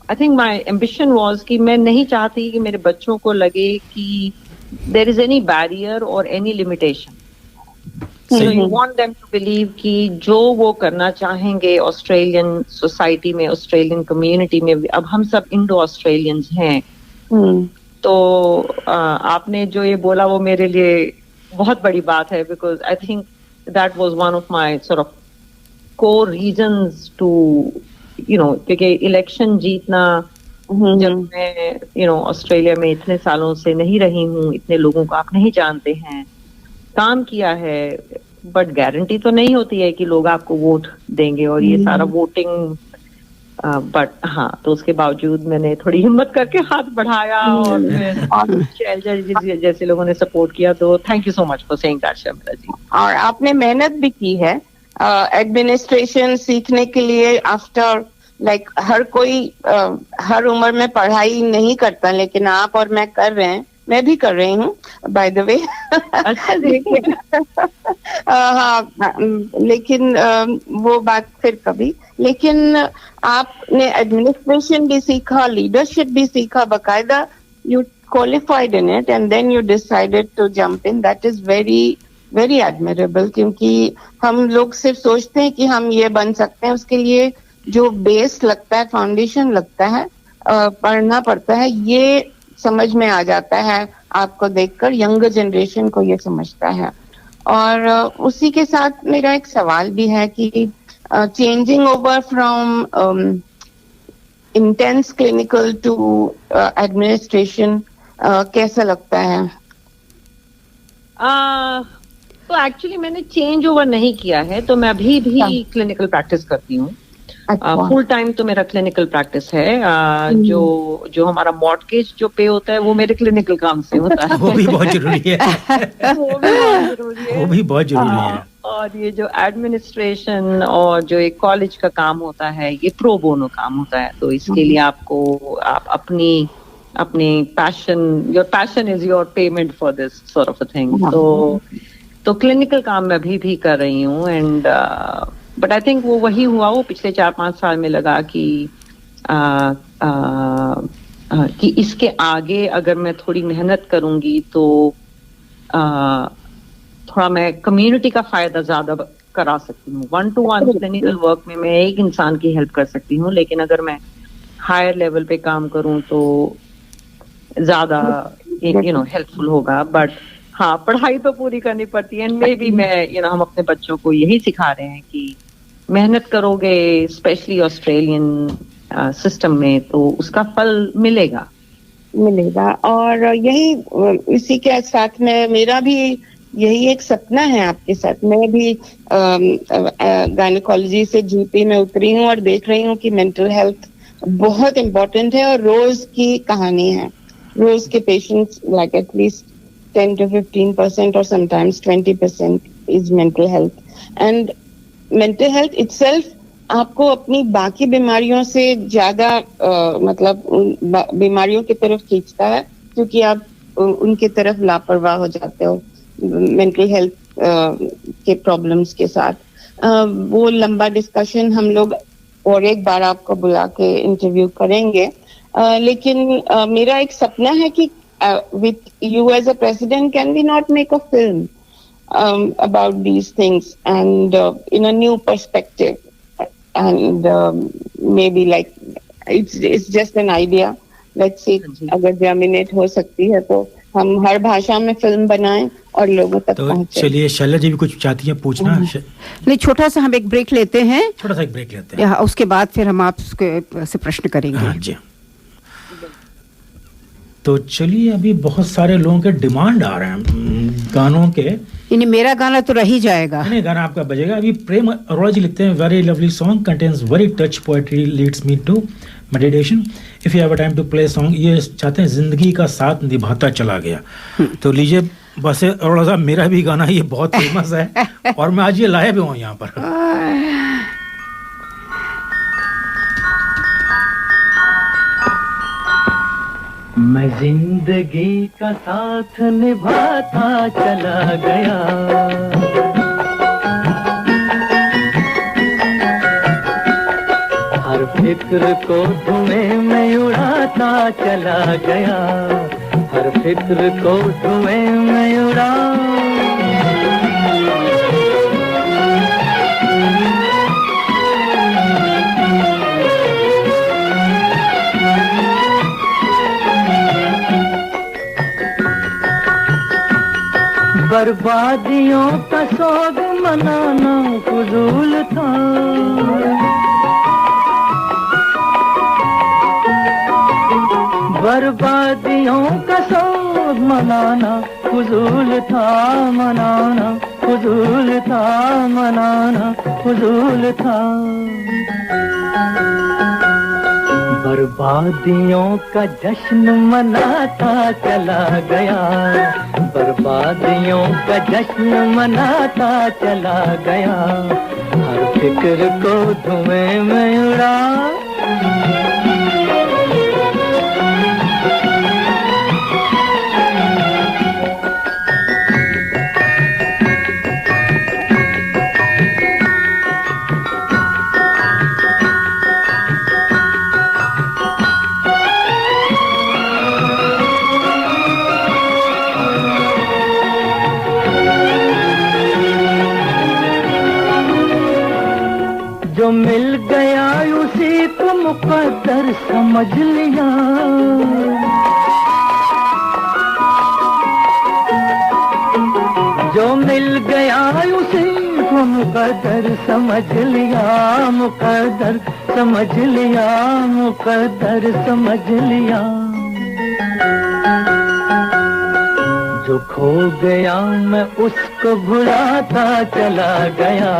I think my ambition was कि मैं नहीं चाहती कि मेरे बच्चों को लगे कि देयर इज एनी बैरियर और any limitation. So you want them to believe कि जो वो करना चाहेंगे ऑस्ट्रेलियन सोसाइटी में, ऑस्ट्रेलियन कम्युनिटी में, अब हम सब इंडो ऑस्ट्रेलियंस हैं, तो आपने जो ये बोला वो मेरे लिए बहुत बड़ी बात है, because I think that was one of my sort of core reasons to क्योंकि इलेक्शन जीतना, जब मैं ऑस्ट्रेलिया में इतने सालों से नहीं रही हूँ, इतने लोगों को आप नहीं जानते हैं, काम किया है, बट गारंटी तो नहीं होती है कि लोग आपको वोट देंगे, और ये सारा वोटिंग, बट हाँ, तो उसके बावजूद मैंने थोड़ी हिम्मत करके हाथ बढ़ाया, और शैलजा जैसे लोगों ने सपोर्ट किया, तो thank you so much for saying that Sharmila ji. और आपने मेहनत भी की है एडमिनिस्ट्रेशन सीखने के लिए। आफ्टर हर कोई हर उम्र में पढ़ाई नहीं करता, लेकिन आप और मैं कर रहे हैं, मैं भी कर रही हूँ बाय द वे। लेकिन वो बात फिर कभी। लेकिन आपने एडमिनिस्ट्रेशन भी सीखा, लीडरशिप भी सीखा बकायदा, you qualified in it and then you decided to jump in. That is very very admirable, क्योंकि हम लोग सिर्फ सोचते हैं कि हम ये बन सकते हैं, उसके लिए जो बेस लगता है, फाउंडेशन लगता है, पढ़ना पड़ता है, ये समझ में आ जाता है आपको देखकर, यंगर जनरेशन को ये समझता है। और उसी के साथ मेरा एक सवाल भी है कि changing over from intense clinical to administration कैसा लगता है? तो एक्चुअली मैंने चेंज ओवर नहीं किया है, तो मैं अभी भी क्लिनिकल प्रैक्टिस करती हूँ। फुल टाइम तो मेरा क्लिनिकल प्रैक्टिस है। जो हमारा मॉर्टगेज जो पे होता है वो मेरे क्लिनिकल काम से होता है। वो भी बहुत जरूरी है। वो भी बहुत जरूरी है। और ये जो एडमिनिस्ट्रेशन और जो एक कॉलेज का काम होता है, ये प्रो बोनो काम होता है, तो इसके लिए आपको आप अपनी passion, your passion is your payment for this sort of a thing. तो क्लिनिकल मैं अभी भी कर रही हूँ, एंड बट आई थिंक वो वही हुआ, वो पिछले 4-5 साल में लगा कि इसके आगे अगर मैं थोड़ी मेहनत करूंगी तो थोड़ा मैं कम्युनिटी का फायदा ज्यादा करा सकती हूँ। 1-to-1 क्लिनिकल वर्क में मैं एक इंसान की हेल्प कर सकती हूँ, लेकिन अगर मैं हायर लेवल पे काम करूँ तो ज्यादा हेल्पफुल होगा. बट हाँ, पढ़ाई तो पूरी करनी पड़ती है. एंड मे बी मैं हम अपने बच्चों को यही सिखा रहे हैं कि मेहनत करोगे, स्पेशली ऑस्ट्रेलियन सिस्टम में, तो उसका फल मिलेगा. और यही इसी के साथ में मेरा भी यही एक सपना है आपके साथ. मैं भी गायनेकोलॉजी से जीपी में उतरी हूँ और देख रही हूँ कि मेंटल हेल्थ बहुत इम्पोर्टेंट है और रोज की कहानी है. रोज के patients like at least 10 to 15% or sometimes 20% is mental health. And mental health itself आपको अपनी बाकी बीमारियों से ज्यादा मतलब बीमारियों की तरफ खींचता है, क्योंकि आप उनकी तरफ लापरवाह हो जाते हो मेंटल हेल्थ के प्रॉब्लम्स के साथ. वो लंबा डिस्कशन हम लोग और एक बार आपको बुला के इंटरव्यू करेंगे. लेकिन मेरा एक सपना है कि with you as a president, can we not make a film about these things and in a new perspective, and maybe like it's just an idea. Let's see अगर germinate हो सकती है तो हम हर भाषा में फिल्म बनाएं और लोगों तक पहुंचे. चलिए शैला जी भी कुछ चाहती हैं पूछना? नहीं, छोटा सा हम एक ब्रेक लेते हैं. छोटा सा एक ब्रेक लेते हैं, उसके बाद फिर हम आपसे से प्रश्न करेंगे. हाँ जी. तो चलिए, अभी बहुत सारे लोगों के डिमांड आ रहे हैं गानों के. इन्हें मेरा गाना तो रह ही जाएगा. नहीं, गाना आपका बजेगा. अभी प्रेम अरोड़ा जी लिखते हैं, very lovely song contains very touch poetry, leads me to meditation. If you have a time to play song. ये चाहते हैं जिंदगी का साथ निभाता चला गया. तो लीजिए बस अरोड़ा साहब, मेरा भी गाना ये बहुत फेमस है और मैं आज ये लाया भी हूँ यहाँ पर. मैं जिंदगी का साथ निभाता चला गया, हर फिक्र को धुएं में उड़ाता चला गया, हर फिक्र को धुएं में उड़ा. बर्बादियों का सोग मनाना फजूल था, बर्बादियों का सोग मनाना फजूल था, मनाना फजूल था, मनाना फजूल था. बर्बादियों का जश्न मनाता चला गया, बर्बादियों का जश्न मनाता चला गया, हर फिक्र को धुएं में उड़ा. जो मिल गया उसी को मुकद्दर समझ लिया, जो मिल गया उसी को मुकद्दर समझ लिया, मुकद्दर समझ लिया, मुकद्दर समझ लिया. जो खो गया मैं उसको भुलाता चला गया,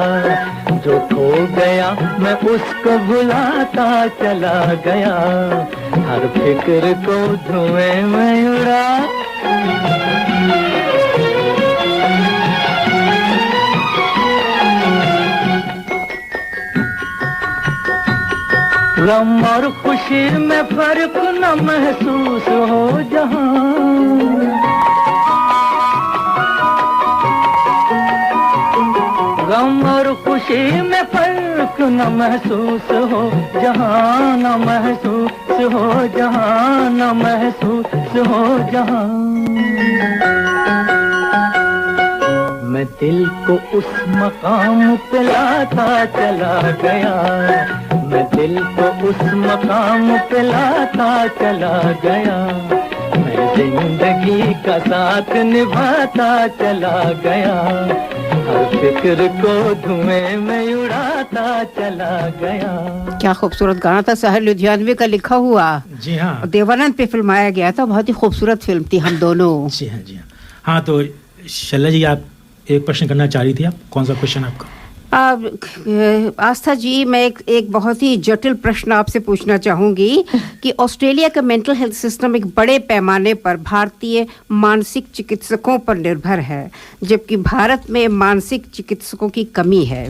जो खो गया मैं उसको भुलाता चला गया, हर फिक्र को धुएं में उड़ा. गम और खुशी में फर्क न महसूस हो जहां, गम और खुशी में फर्क न महसूस हो जहां, न महसूस हो जहां, न महसूस हो जहां. मैं दिल को उस मकाम पे लाता चला गया, मैं दिल को उस मकाम पे लाता चला गया, मैं जिंदगी का साथ निभाता चला गया, हर फिक्र को धुएं में उड़ाता चला गया। क्या खूबसूरत गाना था, साहिर लुधियानवी का लिखा हुआ। जी हाँ, देवानंद पे फिल्माया गया था, बहुत ही खूबसूरत फिल्म थी हम दोनों। जी हाँ, जी हाँ। हाँ, तो शैला जी आप एक प्रश्न करना चाह रही थी, आप कौन सा क्वेश्चन आपका? आस्था जी, मैं एक बहुत ही जटिल प्रश्न आपसे पूछना चाहूँगी कि ऑस्ट्रेलिया का मेंटल हेल्थ सिस्टम एक बड़े पैमाने पर भारतीय मानसिक चिकित्सकों पर निर्भर है, जबकि भारत में मानसिक चिकित्सकों की कमी है।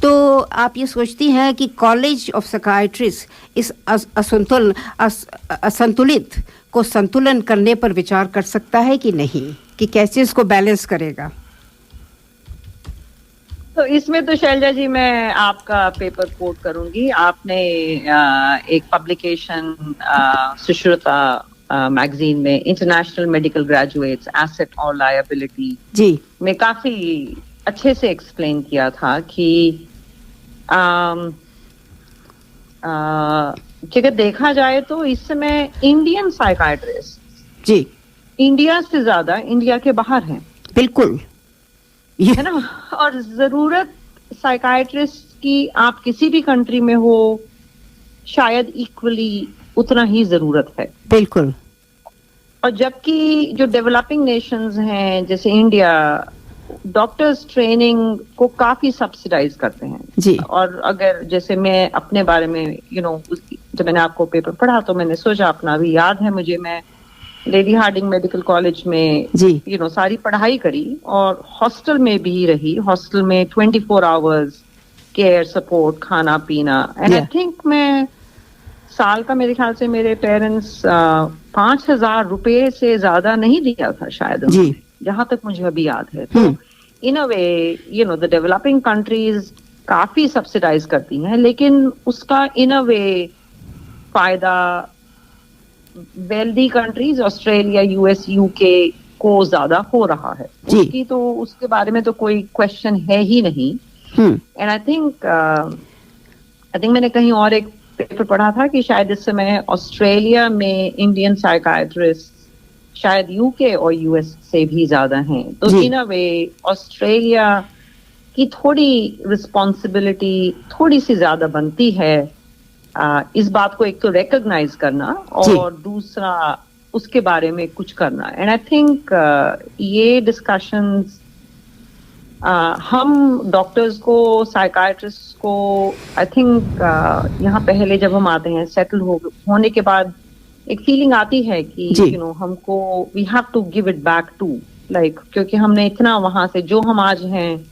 तो आप ये सोचती हैं कि कॉलेज ऑफ साइकियाट्रिस्ट इस असंतुलित को संतुलन करने पर विचार कर सकता है कि नहीं, कि कैसे इसको बैलेंस करेगा? तो इसमें तो शैलजा जी मैं आपका पेपर कोट करूंगी। आपने एक पब्लिकेशन सुश्रुता मैगजीन में इंटरनेशनल मेडिकल ग्रेजुएट्स एसेट और लायबिलिटी जी में काफी अच्छे से एक्सप्लेन किया था कि अगर देखा जाए तो इस समय इंडियन साइकाइट्रिस्ट जी इंडिया से ज्यादा इंडिया के बाहर हैं। बिल्कुल है ना, और जरूरत साइकाइट्रिस्ट की आप किसी भी कंट्री में हो शायद इक्वली उतना ही जरूरत है। बिल्कुल। और जबकि जो डेवलपिंग नेशंस हैं जैसे इंडिया, डॉक्टर्स ट्रेनिंग को काफी सब्सिडाइज करते हैं जी। और अगर जैसे मैं अपने बारे में जब मैंने आपको पेपर पढ़ा तो मैंने सोचा, अपना भी याद है मुझे, मैं लेडी हार्डिंग मेडिकल कॉलेज में सारी पढ़ाई करी और हॉस्टल में भी रही। हॉस्टल में 24 आवर्स केयर, सपोर्ट, खाना पीना। एंड आई थिंक मैं साल का, मेरे ख्याल से मेरे पेरेंट्स 5,000 रुपए से ज्यादा नहीं दिया था शायद, जहां तक मुझे अभी याद है। तो इन अ वे द डेवलपिंग कंट्रीज काफी सब्सिडाइज करती हैं, लेकिन उसका इन अ वे फायदा wealthy countries Australia, US, UK को ज्यादा हो रहा है। उसकी तो उसके बारे में तो कोई क्वेश्चन है ही नहीं। एंड आई थिंक मैंने कहीं और एक पेपर पढ़ा था कि शायद इस समय ऑस्ट्रेलिया में इंडियन साइकाइट्रिस्ट शायद यूके और यूएस से भी ज्यादा हैं। तो इन अ वे ऑस्ट्रेलिया की थोड़ी रिस्पॉन्सिबिलिटी थोड़ी सी ज्यादा बनती है इस बात को एक तो रिकॉग्नाइज करना और दूसरा उसके बारे में कुछ करना। एंड आई थिंक ये डिस्कशंस हम डॉक्टर्स को, साइकाइट्रिस्ट को, आई थिंक यहाँ पहले जब हम आते हैं सेटल होने के बाद एक फीलिंग आती है कि हमको we have to give it back to क्योंकि हमने इतना वहां से जो हम आज हैं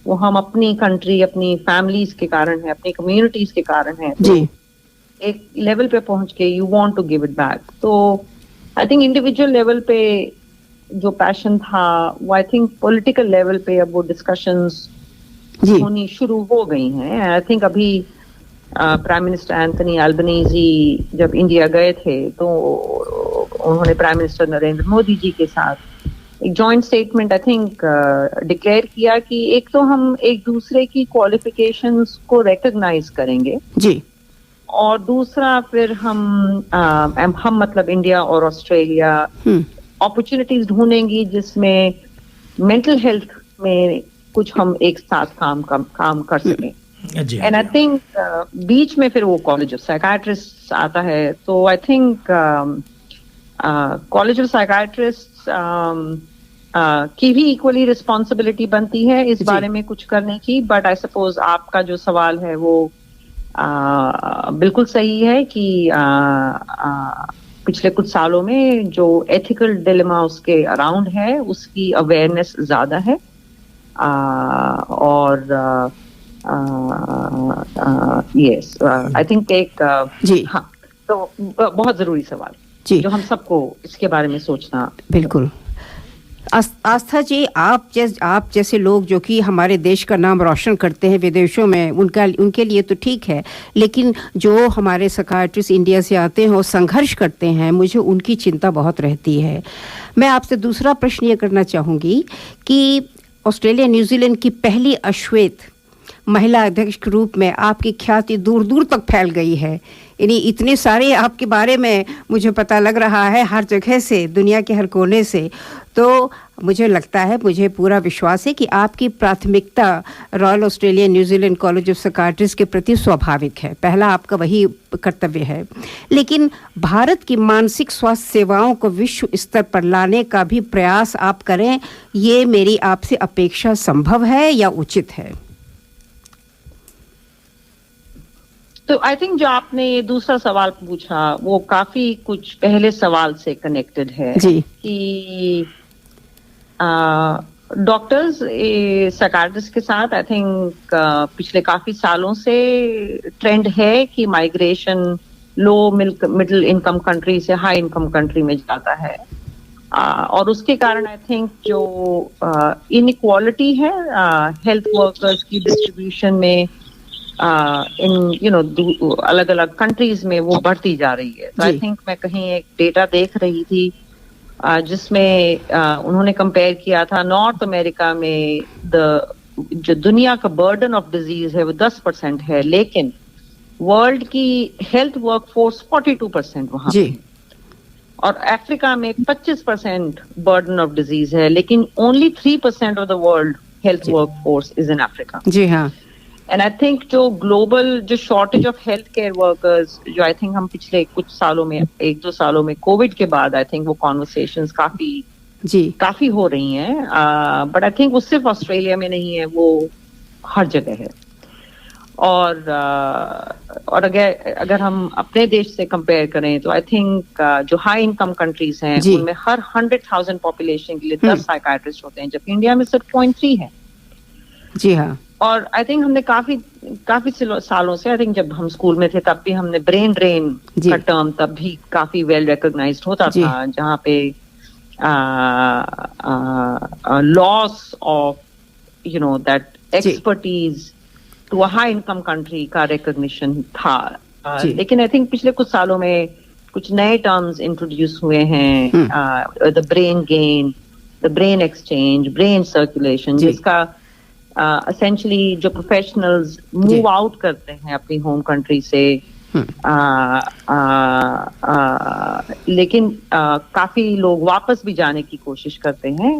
वो हम अपनी कंट्री, अपनी फैमिलीज के कारण है, अपनी कम्युनिटीज के कारण है। तो एक लेवल पे पहुंच के you want to give it back. तो आई थिंक इंडिविजुअल लेवल पे जो पैशन था वो आई थिंक पॉलिटिकल लेवल पे अब वो डिस्कशंस होनी शुरू हो गई हैं। आई थिंक अभी प्राइम मिनिस्टर एंथनी अल्बनीजी जब इंडिया गए थे तो उन्होंने प्राइम मिनिस्टर नरेंद्र मोदी जी के साथ एक joint statement I think declare किया कि एक तो हम एक दूसरे की क्वालिफिकेशंस को रिकॉग्नाइज करेंगे जी, और दूसरा फिर हम मतलब इंडिया और ऑस्ट्रेलिया अपॉर्चुनिटीज ढूंढेंगी जिसमें मेंटल हेल्थ में कुछ हम एक साथ काम कर सकें। एंड आई थिंक बीच में फिर वो कॉलेज ऑफ साइकाइट्रिस्ट आता है। तो I think college of psychiatrist की भी इक्वली रिस्पॉन्सिबिलिटी बनती है इस बारे में कुछ करने की। बट आई सपोज आपका जो सवाल है वो बिल्कुल सही है कि पिछले कुछ सालों में जो एथिकल डिलेमा उसके अराउंड है उसकी अवेयरनेस ज्यादा है और यस आई थिंक एक हाँ, तो बहुत जरूरी सवाल जो हम सबको इसके बारे में सोचना। बिल्कुल। आस्था जी, आप जैसे लोग जो कि हमारे देश का नाम रोशन करते हैं विदेशों में, उनके लिए तो ठीक है, लेकिन जो हमारे साइकियाट्रिस्ट इंडिया से आते हैं और संघर्ष करते हैं, मुझे उनकी चिंता बहुत रहती है। मैं आपसे दूसरा प्रश्न ये करना चाहूँगी कि ऑस्ट्रेलिया न्यूजीलैंड की पहली अश्वेत महिला अध्यक्ष के रूप में आपकी ख्याति दूर दूर तक फैल गई है। यानी इतने सारे आपके बारे में मुझे पता लग रहा है हर जगह से, दुनिया के हर कोने से। तो मुझे लगता है, मुझे पूरा विश्वास है कि आपकी प्राथमिकता royal Australian New Zealand College of psychiatrist के प्रति स्वाभाविक है। पहला आपका वही कर्तव्य है। लेकिन भारत की मानसिक स्वास्थ्य सेवाओं को विश्व स्तर पर लाने का भी प्रयास आप करें, ये मेरी आपसे अपेक्षा संभव है या उचित है? तो आई थिंक जो आपने ये दूसरा सवाल पूछा वो काफी कुछ पहले सवाल से कनेक्टेड है जी। कि डॉक्टर्स साइकियाट्रिस्ट के साथ आई थिंक पिछले काफी सालों से ट्रेंड है कि migration low middle income country से हाई इनकम कंट्री में जाता है, और उसके कारण आई थिंक जो इनइक्वालिटी है हेल्थ वर्कर्स की डिस्ट्रीब्यूशन में इन अलग अलग कंट्रीज में वो बढ़ती जा रही है। तो आई थिंक मैं कहीं एक डेटा देख रही थी जिसमें उन्होंने कंपेयर किया था नॉर्थ अमेरिका में जो दुनिया का बर्डन ऑफ डिजीज है वो 10% है, लेकिन वर्ल्ड की हेल्थ वर्कफोर्स 42% वहां पे, और अफ्रीका में 25% बर्डन ऑफ डिजीज है, लेकिन only 3% of the world health workforce is in Africa. जी हाँ। एंड आई थिंक जो ग्लोबल जो shortage of health care workers जो आई थिंक हम पिछले कुछ सालों में 1-2 सालों में कोविड के बाद आई थिंक वो कॉन्वर्सेशंस काफी हो रही हैं, बट आई थिंक वो सिर्फ ऑस्ट्रेलिया में नहीं है, वो हर जगह है। और अगर हम अपने देश से कंपेयर करें तो आई थिंक जो हाई इनकम कंट्रीज हैं उनमें हर 100,000 पॉपुलेशन के लिए 10 साइकियाट्रिस्ट होते हैं, जबकि इंडिया में सिर्फ 0.3 है। जी हाँ। और आई थिंक हमने काफी सालों से, आई थिंक जब हम स्कूल में थे तब भी हमने ब्रेन ड्रेन का टर्म तब भी काफी वेल रिकॉग्नाइज्ड होता था, जहाँ पे loss of that expertise to a high income country का रिकॉग्निशन था। लेकिन आई थिंक पिछले कुछ सालों में कुछ नए टर्म्स इंट्रोड्यूस हुए हैं, the brain gain, the brain exchange, brain circulation, जिसका essentially जो प्रोफेशनल्स मूव आउट करते हैं अपनी होम कंट्री से, लेकिन काफी लोग वापस भी जाने की कोशिश करते हैं,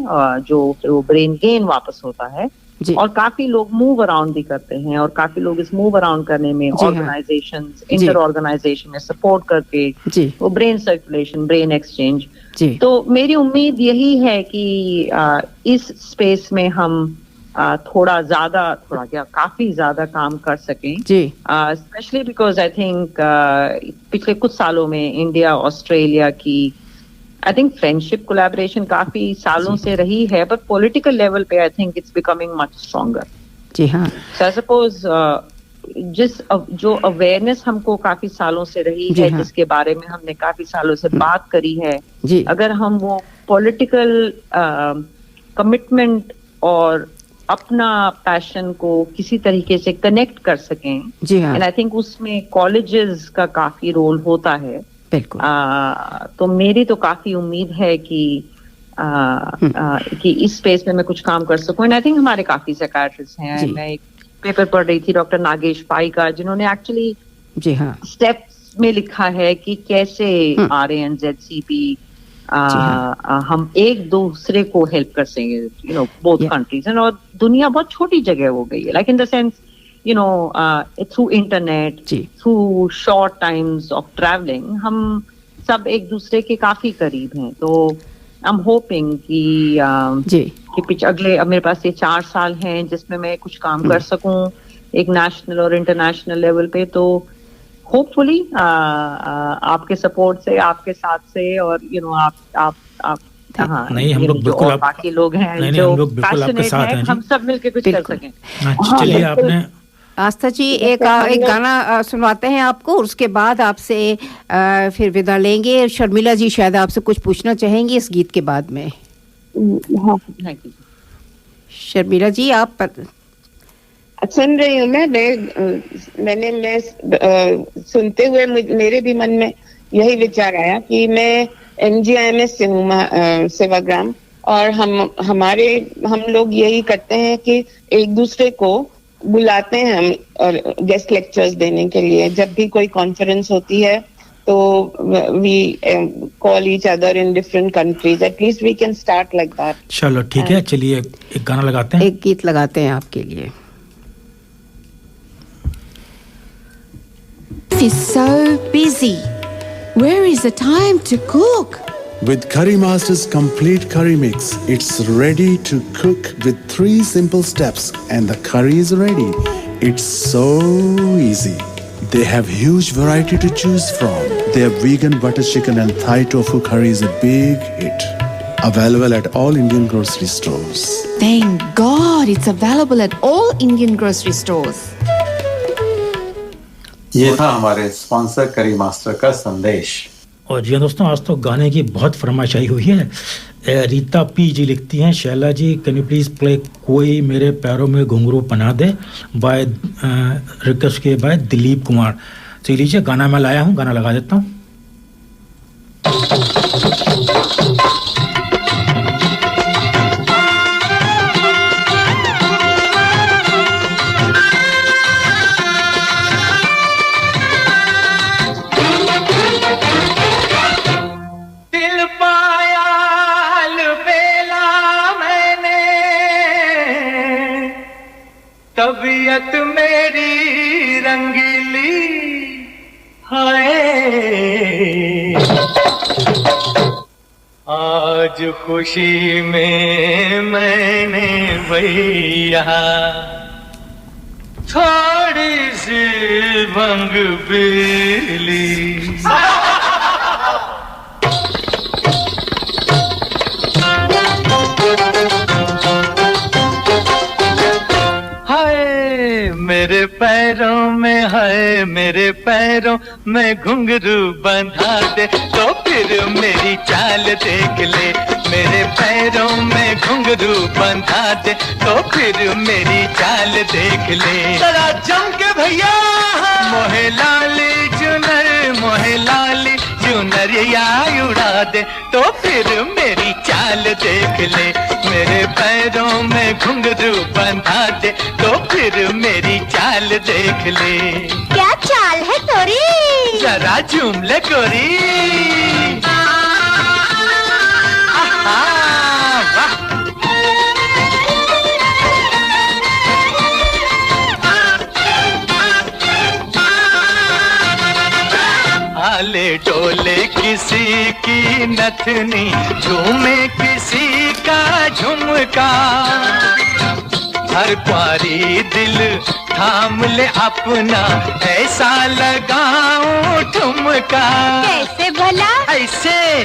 जो फिर वो ब्रेन गेन वापस होता है, और काफी लोग मूव अराउंड भी करते हैं, और काफी लोग इस मूव अराउंड करने में ऑर्गेनाइजेशंस, इंटर ऑर्गेनाइजेशन में सपोर्ट करके वो ब्रेन सर्कुलेशन, ब्रेन एक्सचेंज। तो मेरी उम्मीद यही है कि इस स्पेस में हम काफी ज्यादा काम कर सकें, स्पेशली बिकॉज आई थिंक पिछले कुछ सालों में इंडिया ऑस्ट्रेलिया की आई थिंक फ्रेंडशिप कोलैबोरेशन काफी सालों से रही है, बट पॉलिटिकल लेवल पे I think it's becoming much stronger. जी हाँ। सो आई सपोज जो अवेयरनेस हमको काफी सालों से रही है, जिसके बारे में हमने काफी सालों से बात करी है, अगर हम वो पॉलिटिकल कमिटमेंट और अपना पैशन को किसी तरीके से कनेक्ट कर सकें, एंड आई थिंक उसमें कॉलेजेस का काफी रोल होता है। बिल्कुल। तो मेरी तो काफी उम्मीद है कि इस स्पेस में मैं कुछ काम कर सकूं, एंड आई थिंक हमारे काफी साइकियाट्रिस्ट हैं। मैं एक पेपर पढ़ रही थी डॉक्टर नागेश पाई का, जिन्होंने एक्चुअली स्टेप्स में लिखा है कि कैसे RANZCP हम एक दूसरे को हेल्प कर सकेंगे, बोथ कंट्रीज, और दुनिया बहुत छोटी जगह हो गई है, like in the sense through internet, through short times of travelling, हम सब एक दूसरे के काफी करीब हैं। तो आई एम होपिंग कि अगले, अब मेरे पास ये 4 साल हैं जिसमें मैं कुछ काम कर सकूं एक नेशनल और इंटरनेशनल लेवल पे। तो होपफुली आपके सपोर्ट से, आपके साथ से, और आप नहीं, हम लोग बिल्कुल बाकी लोग हैं जो पैशनेट हैं, हम सब मिलके कुछ कर सकें। चलिए, आपने आस्था जी एक गाना सुनवाते हैं आपको, उसके बाद आपसे फिर विदा लेंगे। शर्मिला जी शायद आपसे कुछ पूछना चाहेंगी इस गीत के बाद में। शर्मिला जी आप सुन रही हूँ मैं सुनते हुए मेरे भी मन में यही विचार आया कि मैं MGIMS से हूँ, सेवाग्राम, और हम लोग यही करते हैं कि एक दूसरे को बुलाते हैं हम और गेस्ट लेक्चर्स देने के लिए। जब भी कोई कॉन्फ्रेंस होती है तो we call each other in different countries. At least we can start like that. चलो ठीक है, चलिए एक गाना लगाते हैं, एक गीत लगाते हैं आपके लिए। Life is so busy. Where is the time to cook? With Curry Master's complete curry mix, it's ready to cook with 3 simple steps and the curry is ready. It's so easy. They have huge variety to choose from. Their vegan butter chicken and Thai tofu curry is a big hit. Available at all Indian grocery stores. Thank God it's available at all Indian grocery stores. ये था हमारे स्पॉन्सर करी मास्टर का संदेश। और जी दोस्तों, आज तो गाने की बहुत फरमाइश आई हुई है। रीता पी जी लिखती हैं, शैला जी कैन यू प्लीज प्ले कोई मेरे पैरों में घुंघरू पहना दे बाय रिक्वेस्ट के बाय दिलीप कुमार। तो लीजिए गाना मैं लाया हूँ, गाना लगा देता हूँ। तबीयत मेरी रंगीली हाय, आज खुशी में मैंने भैया थोड़ी सी भंग पी ली। मेरे पैरों में है, मेरे पैरों में घुंघरू बंधा दे तो फिर मेरी चाल देख ले। मेरे पैरों में घुंघरू बंधा दे तो फिर मेरी चाल देख ले। जरा जम के भैया मोहे लाली चुनर, मोहे लाली चुनरिया उड़ा दे तो फिर मेरी चाल देख ले। मेरे पैरों में घुंघरू बंधा दे तो फिर मेरी चाल देख ले। क्या चाल है तोरी? जरा झूम ले गोरी। आले डोले किसी की नथनी, झूमे किसी का झुमका। हर क्वारी दिल थाम ले अपना, ऐसा लगाऊं ठुमका। कैसे भला? ऐसे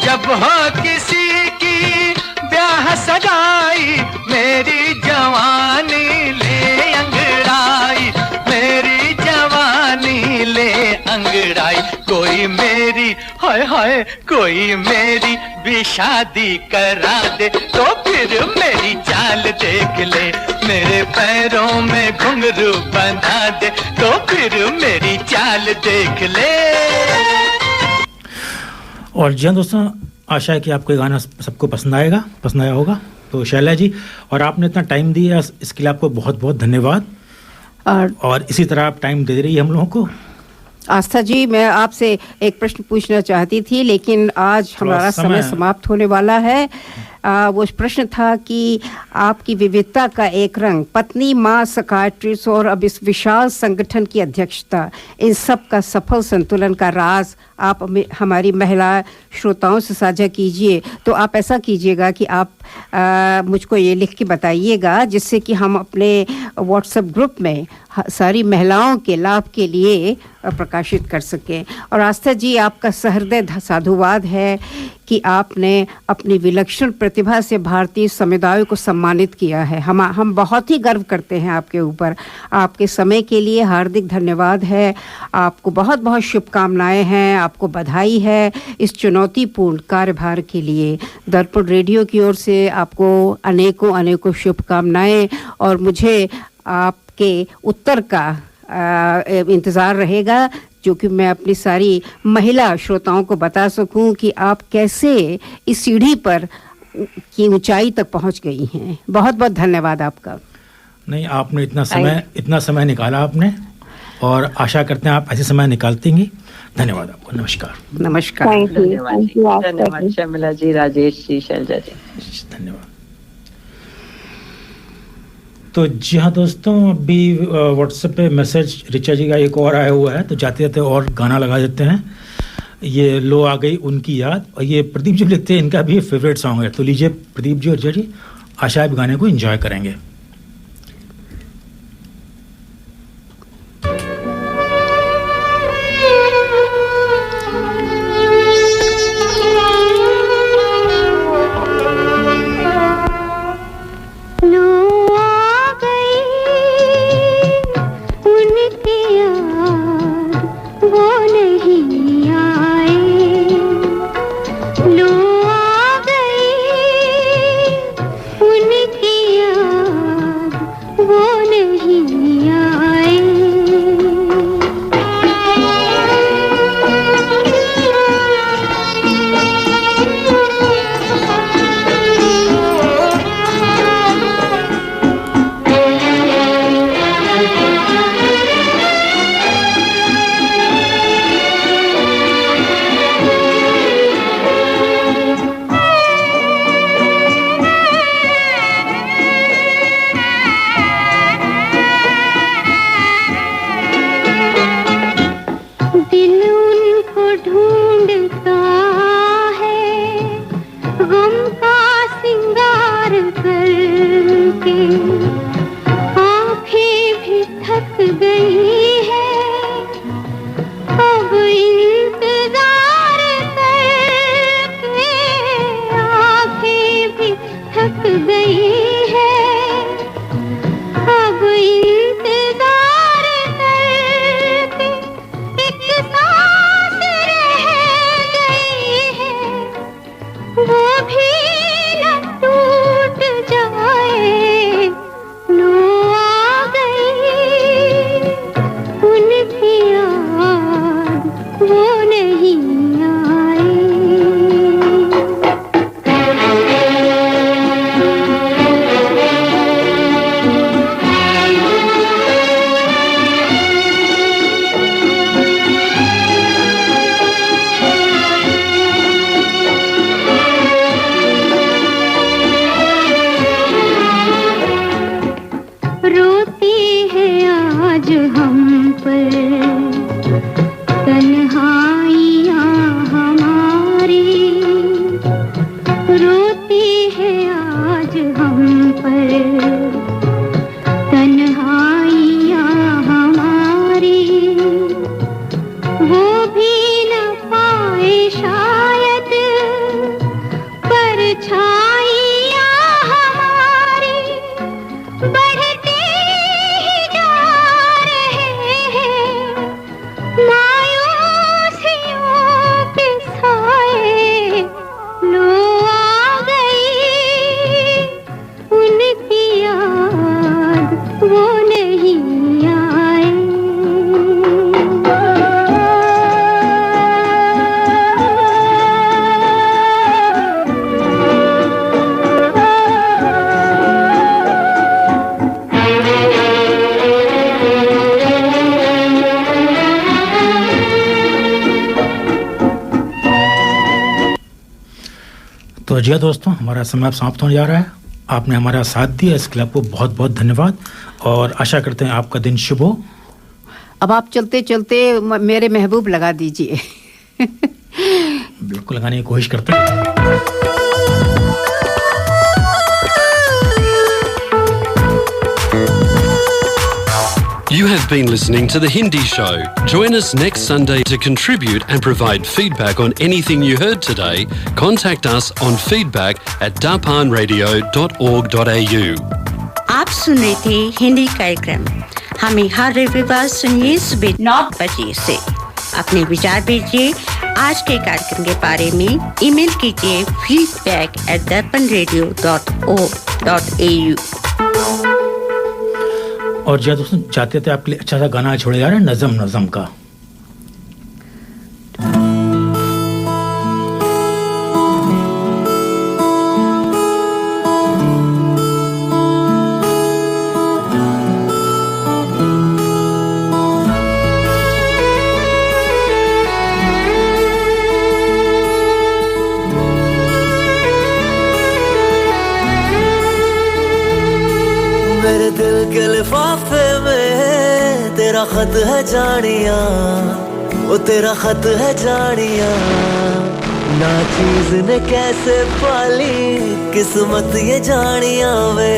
जब हो किसी की ब्याह सगाई, मेरी जवानी ले अंगड़ाई, मेरी जवानी ले अंगड़ाई। कोई मेरी हाय हाय, कोई मेरी भी शादी करा दे तो फिर मेरी चाल देख ले। मेरे पैरों में घुंघरू बंधा दे तो फिर मेरी चाल देख ले। और जी दोस्तों, आशा है कि आपको ये गाना सबको पसंद आएगा, पसंद आया होगा। तो शैला जी, और आपने इतना टाइम दिया इसके लिए आपको बहुत बहुत धन्यवाद। और इसी तरह आप टाइम दे रही है हम लोगों को। आस्था जी, मैं आपसे एक प्रश्न पूछना चाहती थी, लेकिन आज हमारा समय समाप्त होने वाला है। वो प्रश्न था कि आपकी विविधता का एक रंग, पत्नी, माँ, साइकियाट्रिस्ट और अब इस विशाल संगठन की अध्यक्षता, इन सब का सफल संतुलन का राज आप हमारी महिला श्रोताओं से साझा कीजिए। तो आप ऐसा कीजिएगा कि आप मुझको ये लिख के बताइएगा, जिससे कि हम अपने व्हाट्सएप ग्रुप में सारी महिलाओं के लाभ के लिए प्रकाशित कर सकें। और आस्था जी, आपका सहृदय साधुवाद है कि आपने अपनी विलक्षण प्रतिभा से भारतीय समुदाय को सम्मानित किया है। हम बहुत ही गर्व करते हैं आपके ऊपर। आपके समय के लिए हार्दिक धन्यवाद है। आपको बहुत बहुत शुभकामनाएं हैं, आपको बधाई है इस चुनौतीपूर्ण कार्यभार के लिए। दर्पण रेडियो की ओर से आपको अनेकों अनेकों शुभकामनाएं, और मुझे आपके उत्तर का इंतज़ार रहेगा, जो कि मैं अपनी सारी महिला श्रोताओं को बता सकूं कि आप कैसे इस सीढ़ी पर की ऊंचाई तक पहुंच गई हैं। बहुत बहुत धन्यवाद आपका। नहीं, आपने इतना समय निकाला आपने, और आशा करते हैं आप ऐसे समय निकालतेंगी। धन्यवाद आपको। नमस्कार। नमस्कार। धन्यवाद शर्मिला जी, राजेश जी, शैलजा जी, धन्यवाद। तो जी हाँ दोस्तों, अभी व्हाट्सएप पे मैसेज ऋचा जी का एक और आया हुआ है, तो जाते जाते और गाना लगा देते हैं। ये लो आ गई उनकी याद, और ये प्रदीप जी लिखते हैं, इनका भी फेवरेट सॉन्ग है। तो लीजिए प्रदीप जी और ऋचा जी, आशा आप गाने को एंजॉय करेंगे। तो जी हाँ दोस्तों, हमारा समय अब समाप्त होने जा रहा है। आपने हमारा साथ दिया, इस क्लब को बहुत बहुत धन्यवाद, और आशा करते हैं आपका दिन शुभ हो। अब आप चलते चलते मेरे महबूब लगा दीजिए। बिल्कुल लगाने की कोशिश करते हैं। You have been listening to The Hindi Show. Join us next Sunday to contribute and provide feedback on anything you heard today. Contact us on feedback@dapanradio.org.au. आप सुन रहे थे हिंदी कार्यक्रम। हमें हर रविवार सुनिए सुबह 9 बजे से। अपने विचार भेजिए आज के कार्यक्रम के बारे में। ईमेल कीजिए feedback@dapanradio.org.au। और जी दोस्तों, चाहते थे आपके लिए अच्छा सा गाना छोड़े जा रहे हैं, नज़म नज़म का। के लिफाफे में तेरा खत है जानिया, वो तेरा खत है जानिया। ना चीज ने कैसे पाली किस्मत ये जानिया वे,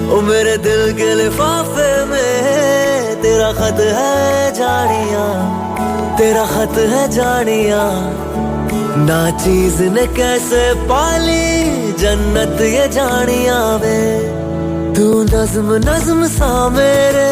ओ मेरे दिल के लिफाफे में तेरा खत है जानिया, तेरा खत है जानिया। ना चीज ने कैसे पाली जन्नत ये जानिया वे, तू नज्म नज्म सा मेरे